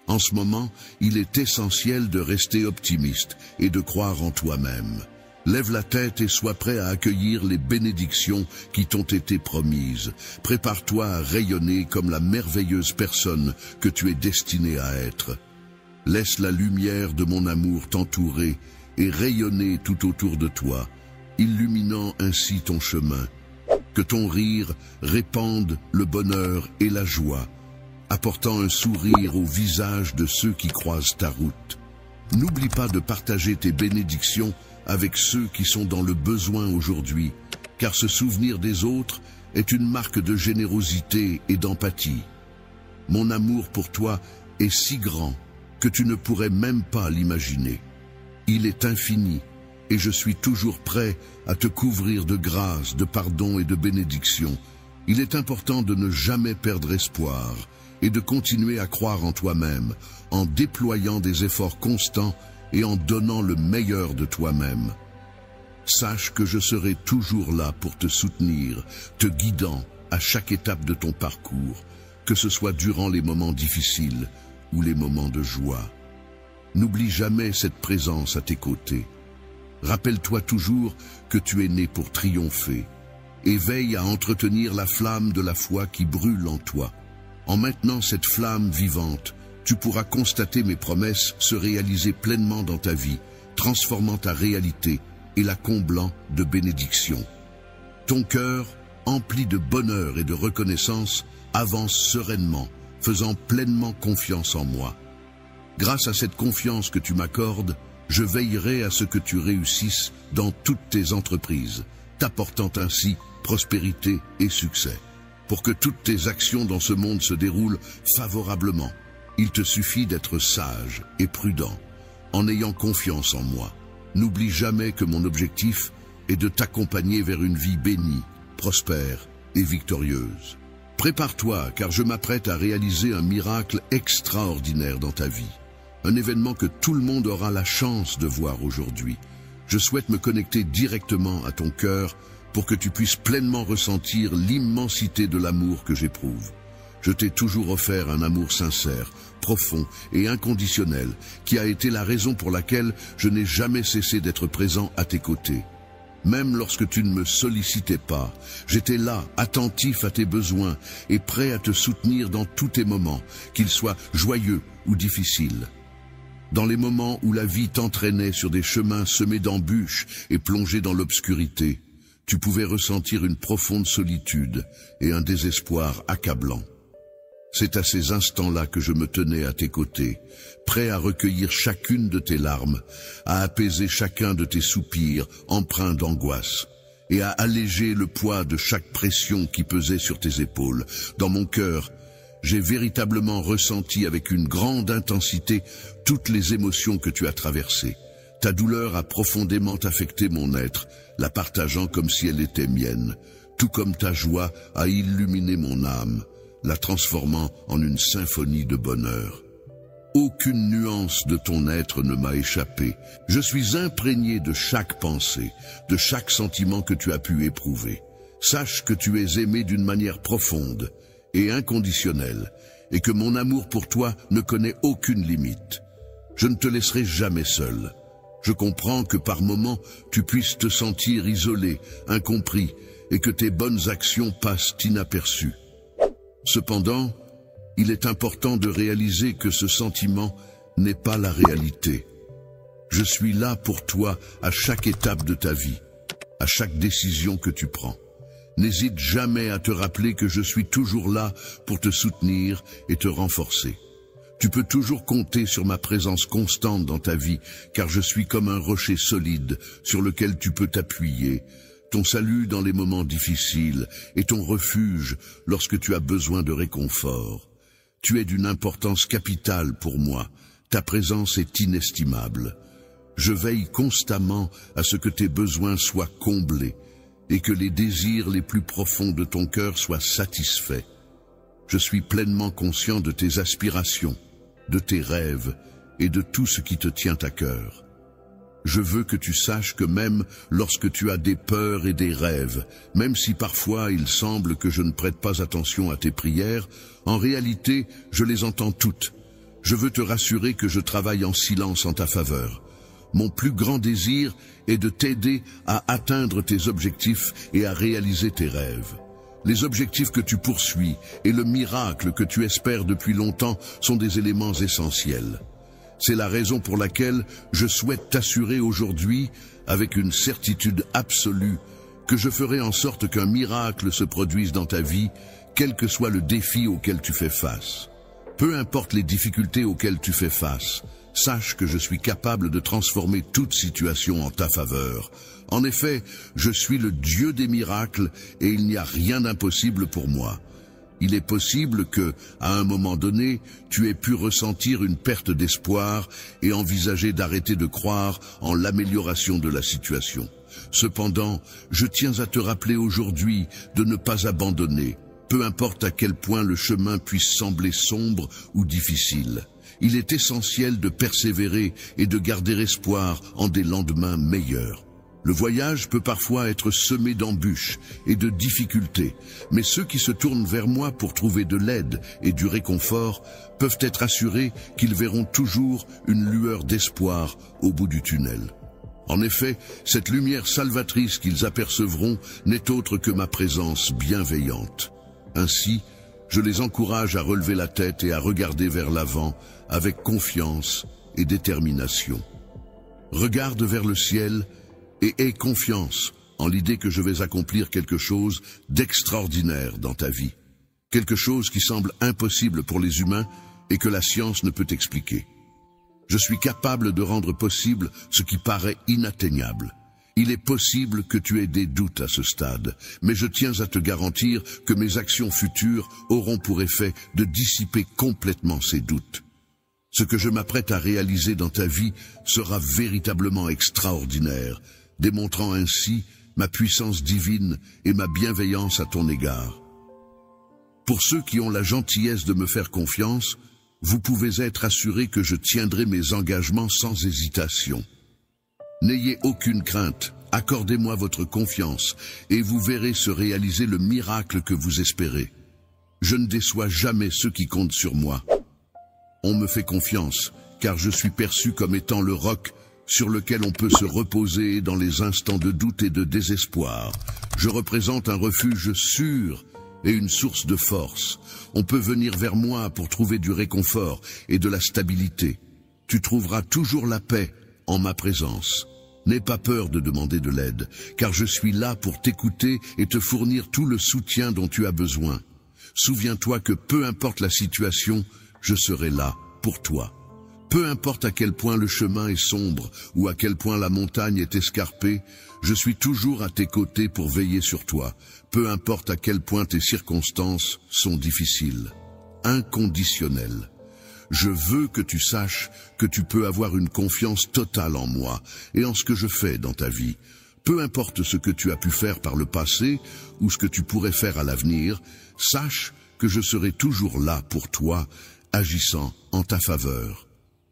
En ce moment, il est essentiel de rester optimiste et de croire en toi-même. Lève la tête et sois prêt à accueillir les bénédictions qui t'ont été promises. Prépare-toi à rayonner comme la merveilleuse personne que tu es destinée à être. Laisse la lumière de mon amour t'entourer et rayonner tout autour de toi, illuminant ainsi ton chemin. Que ton rire répande le bonheur et la joie, apportant un sourire au visage de ceux qui croisent ta route. N'oublie pas de partager tes bénédictions avec ceux qui sont dans le besoin aujourd'hui, car ce souvenir des autres est une marque de générosité et d'empathie. Mon amour pour toi est si grand que tu ne pourrais même pas l'imaginer. Il est infini, et je suis toujours prêt à te couvrir de grâce, de pardon et de bénédictions. Il est important de ne jamais perdre espoir et de continuer à croire en toi-même, en déployant des efforts constants et en donnant le meilleur de toi-même. Sache que je serai toujours là pour te soutenir, te guidant à chaque étape de ton parcours, que ce soit durant les moments difficiles ou les moments de joie. N'oublie jamais cette présence à tes côtés. Rappelle-toi toujours que tu es né pour triompher et veille à entretenir la flamme de la foi qui brûle en toi. En maintenant cette flamme vivante, tu pourras constater mes promesses se réaliser pleinement dans ta vie, transformant ta réalité et la comblant de bénédictions. Ton cœur, empli de bonheur et de reconnaissance, avance sereinement, faisant pleinement confiance en moi. Grâce à cette confiance que tu m'accordes, je veillerai à ce que tu réussisses dans toutes tes entreprises, t'apportant ainsi prospérité et succès. Pour que toutes tes actions dans ce monde se déroulent favorablement, il te suffit d'être sage et prudent, en ayant confiance en moi. N'oublie jamais que mon objectif est de t'accompagner vers une vie bénie, prospère et victorieuse. Prépare-toi, car je m'apprête à réaliser un miracle extraordinaire dans ta vie. Un événement que tout le monde aura la chance de voir aujourd'hui. Je souhaite me connecter directement à ton cœur pour que tu puisses pleinement ressentir l'immensité de l'amour que j'éprouve. Je t'ai toujours offert un amour sincère, profond et inconditionnel, qui a été la raison pour laquelle je n'ai jamais cessé d'être présent à tes côtés. Même lorsque tu ne me sollicitais pas, j'étais là, attentif à tes besoins et prêt à te soutenir dans tous tes moments, qu'ils soient joyeux ou difficiles. Dans les moments où la vie t'entraînait sur des chemins semés d'embûches et plongés dans l'obscurité, tu pouvais ressentir une profonde solitude et un désespoir accablant. C'est à ces instants-là que je me tenais à tes côtés, prêt à recueillir chacune de tes larmes, à apaiser chacun de tes soupirs empreints d'angoisse, et à alléger le poids de chaque pression qui pesait sur tes épaules. Dans mon cœur, j'ai véritablement ressenti avec une grande intensité toutes les émotions que tu as traversées. Ta douleur a profondément affecté mon être, la partageant comme si elle était mienne, tout comme ta joie a illuminé mon âme, la transformant en une symphonie de bonheur. Aucune nuance de ton être ne m'a échappé. Je suis imprégné de chaque pensée, de chaque sentiment que tu as pu éprouver. Sache que tu es aimé d'une manière profonde et inconditionnelle, et que mon amour pour toi ne connaît aucune limite. Je ne te laisserai jamais seul. Je comprends que par moments, tu puisses te sentir isolé, incompris, et que tes bonnes actions passent inaperçues. Cependant, il est important de réaliser que ce sentiment n'est pas la réalité. Je suis là pour toi à chaque étape de ta vie, à chaque décision que tu prends. N'hésite jamais à te rappeler que je suis toujours là pour te soutenir et te renforcer. Tu peux toujours compter sur ma présence constante dans ta vie, car je suis comme un rocher solide sur lequel tu peux t'appuyer, ton salut dans les moments difficiles et ton refuge lorsque tu as besoin de réconfort. Tu es d'une importance capitale pour moi, ta présence est inestimable. Je veille constamment à ce que tes besoins soient comblés et que les désirs les plus profonds de ton cœur soient satisfaits. Je suis pleinement conscient de tes aspirations, de tes rêves et de tout ce qui te tient à cœur. Je veux que tu saches que même lorsque tu as des peurs et des rêves, même si parfois il semble que je ne prête pas attention à tes prières, en réalité, je les entends toutes. Je veux te rassurer que je travaille en silence en ta faveur. Mon plus grand désir est de t'aider à atteindre tes objectifs et à réaliser tes rêves. Les objectifs que tu poursuis et le miracle que tu espères depuis longtemps sont des éléments essentiels. C'est la raison pour laquelle je souhaite t'assurer aujourd'hui, avec une certitude absolue, que je ferai en sorte qu'un miracle se produise dans ta vie, quel que soit le défi auquel tu fais face. Peu importe les difficultés auxquelles tu fais face, sache que je suis capable de transformer toute situation en ta faveur. En effet, je suis le Dieu des miracles et il n'y a rien d'impossible pour moi. Il est possible que, à un moment donné, tu aies pu ressentir une perte d'espoir et envisager d'arrêter de croire en l'amélioration de la situation. Cependant, je tiens à te rappeler aujourd'hui de ne pas abandonner, peu importe à quel point le chemin puisse sembler sombre ou difficile. Il est essentiel de persévérer et de garder espoir en des lendemains meilleurs. Le voyage peut parfois être semé d'embûches et de difficultés, mais ceux qui se tournent vers moi pour trouver de l'aide et du réconfort peuvent être assurés qu'ils verront toujours une lueur d'espoir au bout du tunnel. En effet, cette lumière salvatrice qu'ils apercevront n'est autre que ma présence bienveillante. Ainsi, je les encourage à relever la tête et à regarder vers l'avant avec confiance et détermination. Regarde vers le ciel et aie confiance en l'idée que je vais accomplir quelque chose d'extraordinaire dans ta vie. Quelque chose qui semble impossible pour les humains et que la science ne peut expliquer. Je suis capable de rendre possible ce qui paraît inatteignable. Il est possible que tu aies des doutes à ce stade, mais je tiens à te garantir que mes actions futures auront pour effet de dissiper complètement ces doutes. Ce que je m'apprête à réaliser dans ta vie sera véritablement extraordinaire, démontrant ainsi ma puissance divine et ma bienveillance à ton égard. Pour ceux qui ont la gentillesse de me faire confiance, vous pouvez être assurés que je tiendrai mes engagements sans hésitation. N'ayez aucune crainte, accordez-moi votre confiance et vous verrez se réaliser le miracle que vous espérez. Je ne déçois jamais ceux qui comptent sur moi. On me fait confiance, car je suis perçu comme étant le roc sur lequel on peut se reposer dans les instants de doute et de désespoir. Je représente un refuge sûr et une source de force. On peut venir vers moi pour trouver du réconfort et de la stabilité. Tu trouveras toujours la paix en ma présence. N'aie pas peur de demander de l'aide, car je suis là pour t'écouter et te fournir tout le soutien dont tu as besoin. Souviens-toi que peu importe la situation, je serai là pour toi. Peu importe à quel point le chemin est sombre ou à quel point la montagne est escarpée, je suis toujours à tes côtés pour veiller sur toi, peu importe à quel point tes circonstances sont difficiles. Inconditionnelles. Je veux que tu saches que tu peux avoir une confiance totale en moi et en ce que je fais dans ta vie. Peu importe ce que tu as pu faire par le passé ou ce que tu pourrais faire à l'avenir, sache que je serai toujours là pour toi, agissant en ta faveur.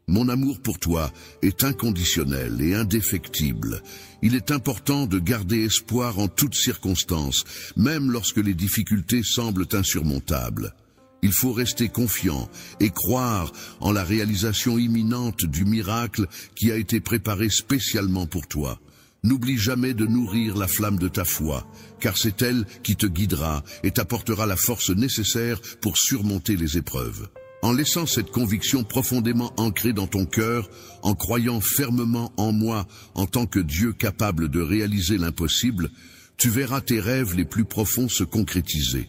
Mon amour pour toi est inconditionnel et indéfectible. Il est important de garder espoir en toutes circonstances, même lorsque les difficultés semblent insurmontables. Il faut rester confiant et croire en la réalisation imminente du miracle qui a été préparé spécialement pour toi. N'oublie jamais de nourrir la flamme de ta foi, car c'est elle qui te guidera et t'apportera la force nécessaire pour surmonter les épreuves. En laissant cette conviction profondément ancrée dans ton cœur, en croyant fermement en moi en tant que Dieu capable de réaliser l'impossible, tu verras tes rêves les plus profonds se concrétiser.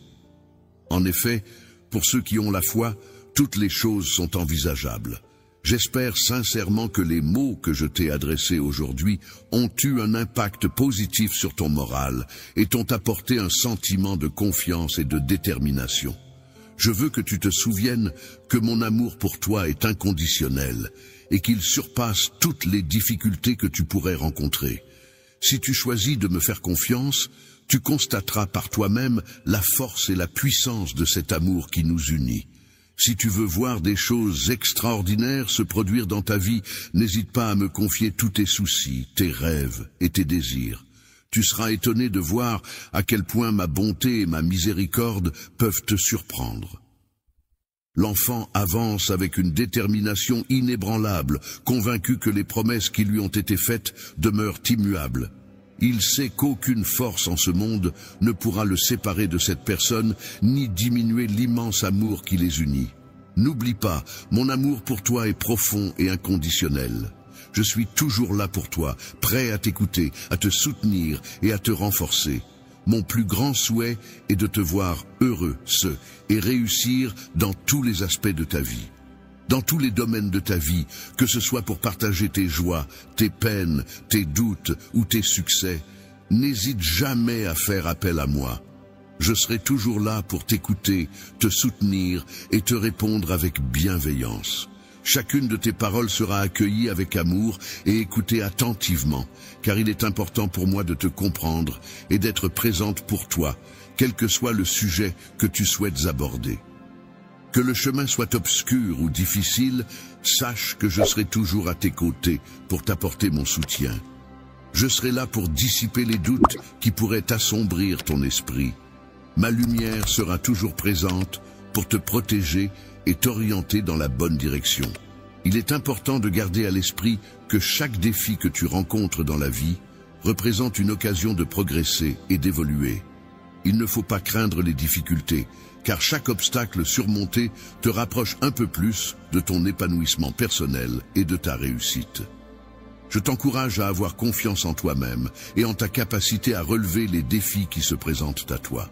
En effet, pour ceux qui ont la foi, toutes les choses sont envisageables. J'espère sincèrement que les mots que je t'ai adressés aujourd'hui ont eu un impact positif sur ton moral et t'ont apporté un sentiment de confiance et de détermination. Je veux que tu te souviennes que mon amour pour toi est inconditionnel et qu'il surpasse toutes les difficultés que tu pourrais rencontrer. Si tu choisis de me faire confiance, tu constateras par toi-même la force et la puissance de cet amour qui nous unit. Si tu veux voir des choses extraordinaires se produire dans ta vie, n'hésite pas à me confier tous tes soucis, tes rêves et tes désirs. Tu seras étonné de voir à quel point ma bonté et ma miséricorde peuvent te surprendre. L'enfant avance avec une détermination inébranlable, convaincu que les promesses qui lui ont été faites demeurent immuables. Il sait qu'aucune force en ce monde ne pourra le séparer de cette personne, ni diminuer l'immense amour qui les unit. N'oublie pas, mon amour pour toi est profond et inconditionnel. Je suis toujours là pour toi, prêt à t'écouter, à te soutenir et à te renforcer. Mon plus grand souhait est de te voir heureux, et réussir dans tous les aspects de ta vie. Dans tous les domaines de ta vie, que ce soit pour partager tes joies, tes peines, tes doutes ou tes succès, n'hésite jamais à faire appel à moi. Je serai toujours là pour t'écouter, te soutenir et te répondre avec bienveillance. Chacune de tes paroles sera accueillie avec amour et écoutée attentivement, car il est important pour moi de te comprendre et d'être présente pour toi, quel que soit le sujet que tu souhaites aborder. Que le chemin soit obscur ou difficile, sache que je serai toujours à tes côtés pour t'apporter mon soutien. Je serai là pour dissiper les doutes qui pourraient assombrir ton esprit. Ma lumière sera toujours présente pour te protéger et t'orienter dans la bonne direction. Il est important de garder à l'esprit que chaque défi que tu rencontres dans la vie représente une occasion de progresser et d'évoluer. Il ne faut pas craindre les difficultés, car chaque obstacle surmonté te rapproche un peu plus de ton épanouissement personnel et de ta réussite. Je t'encourage à avoir confiance en toi-même et en ta capacité à relever les défis qui se présentent à toi.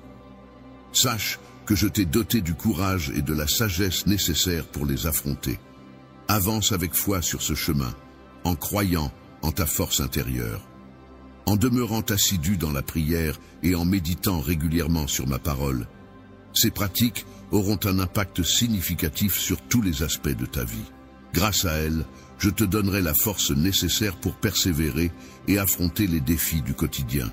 Sache que je t'ai doté du courage et de la sagesse nécessaires pour les affronter. Avance avec foi sur ce chemin, en croyant en ta force intérieure. En demeurant assidu dans la prière et en méditant régulièrement sur ma parole, ces pratiques auront un impact significatif sur tous les aspects de ta vie. Grâce à elles, je te donnerai la force nécessaire pour persévérer et affronter les défis du quotidien.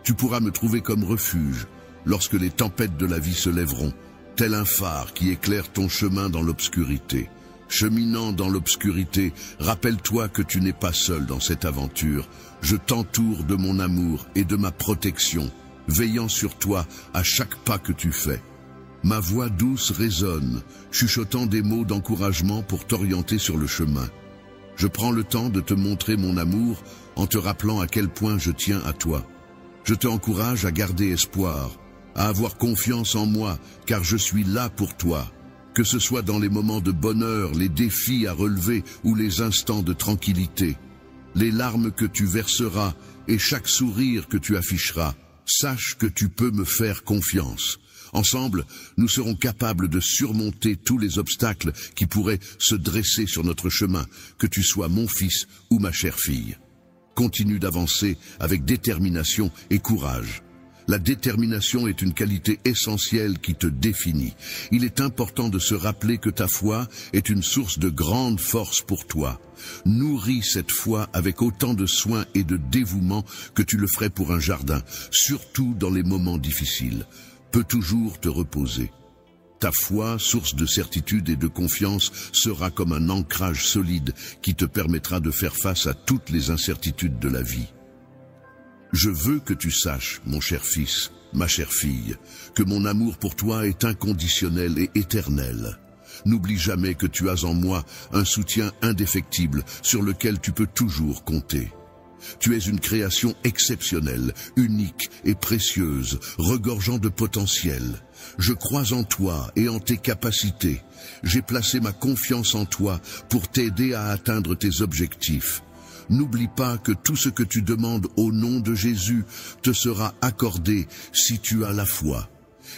Tu pourras me trouver comme refuge lorsque les tempêtes de la vie se lèveront, tel un phare qui éclaire ton chemin dans l'obscurité. Cheminant dans l'obscurité, rappelle-toi que tu n'es pas seul dans cette aventure. Je t'entoure de mon amour et de ma protection, veillant sur toi à chaque pas que tu fais. Ma voix douce résonne, chuchotant des mots d'encouragement pour t'orienter sur le chemin. Je prends le temps de te montrer mon amour en te rappelant à quel point je tiens à toi. Je te encourage à garder espoir, à avoir confiance en moi, car je suis là pour toi. Que ce soit dans les moments de bonheur, les défis à relever ou les instants de tranquillité, les larmes que tu verseras et chaque sourire que tu afficheras, sache que tu peux me faire confiance. Ensemble, nous serons capables de surmonter tous les obstacles qui pourraient se dresser sur notre chemin, que tu sois mon fils ou ma chère fille. Continue d'avancer avec détermination et courage. La détermination est une qualité essentielle qui te définit. Il est important de se rappeler que ta foi est une source de grande force pour toi. Nourris cette foi avec autant de soin et de dévouement que tu le ferais pour un jardin, surtout dans les moments difficiles. Peut toujours te reposer. Ta foi, source de certitude et de confiance, sera comme un ancrage solide qui te permettra de faire face à toutes les incertitudes de la vie. Je veux que tu saches, mon cher fils, ma chère fille, que mon amour pour toi est inconditionnel et éternel. N'oublie jamais que tu as en moi un soutien indéfectible sur lequel tu peux toujours compter. Tu es une création exceptionnelle, unique et précieuse, regorgeant de potentiel. Je crois en toi et en tes capacités. J'ai placé ma confiance en toi pour t'aider à atteindre tes objectifs. N'oublie pas que tout ce que tu demandes au nom de Jésus te sera accordé si tu as la foi.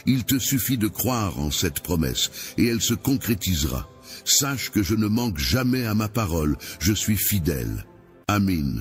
Il te suffit de croire en cette promesse et elle se concrétisera. Sache que je ne manque jamais à ma parole, je suis fidèle. Amin.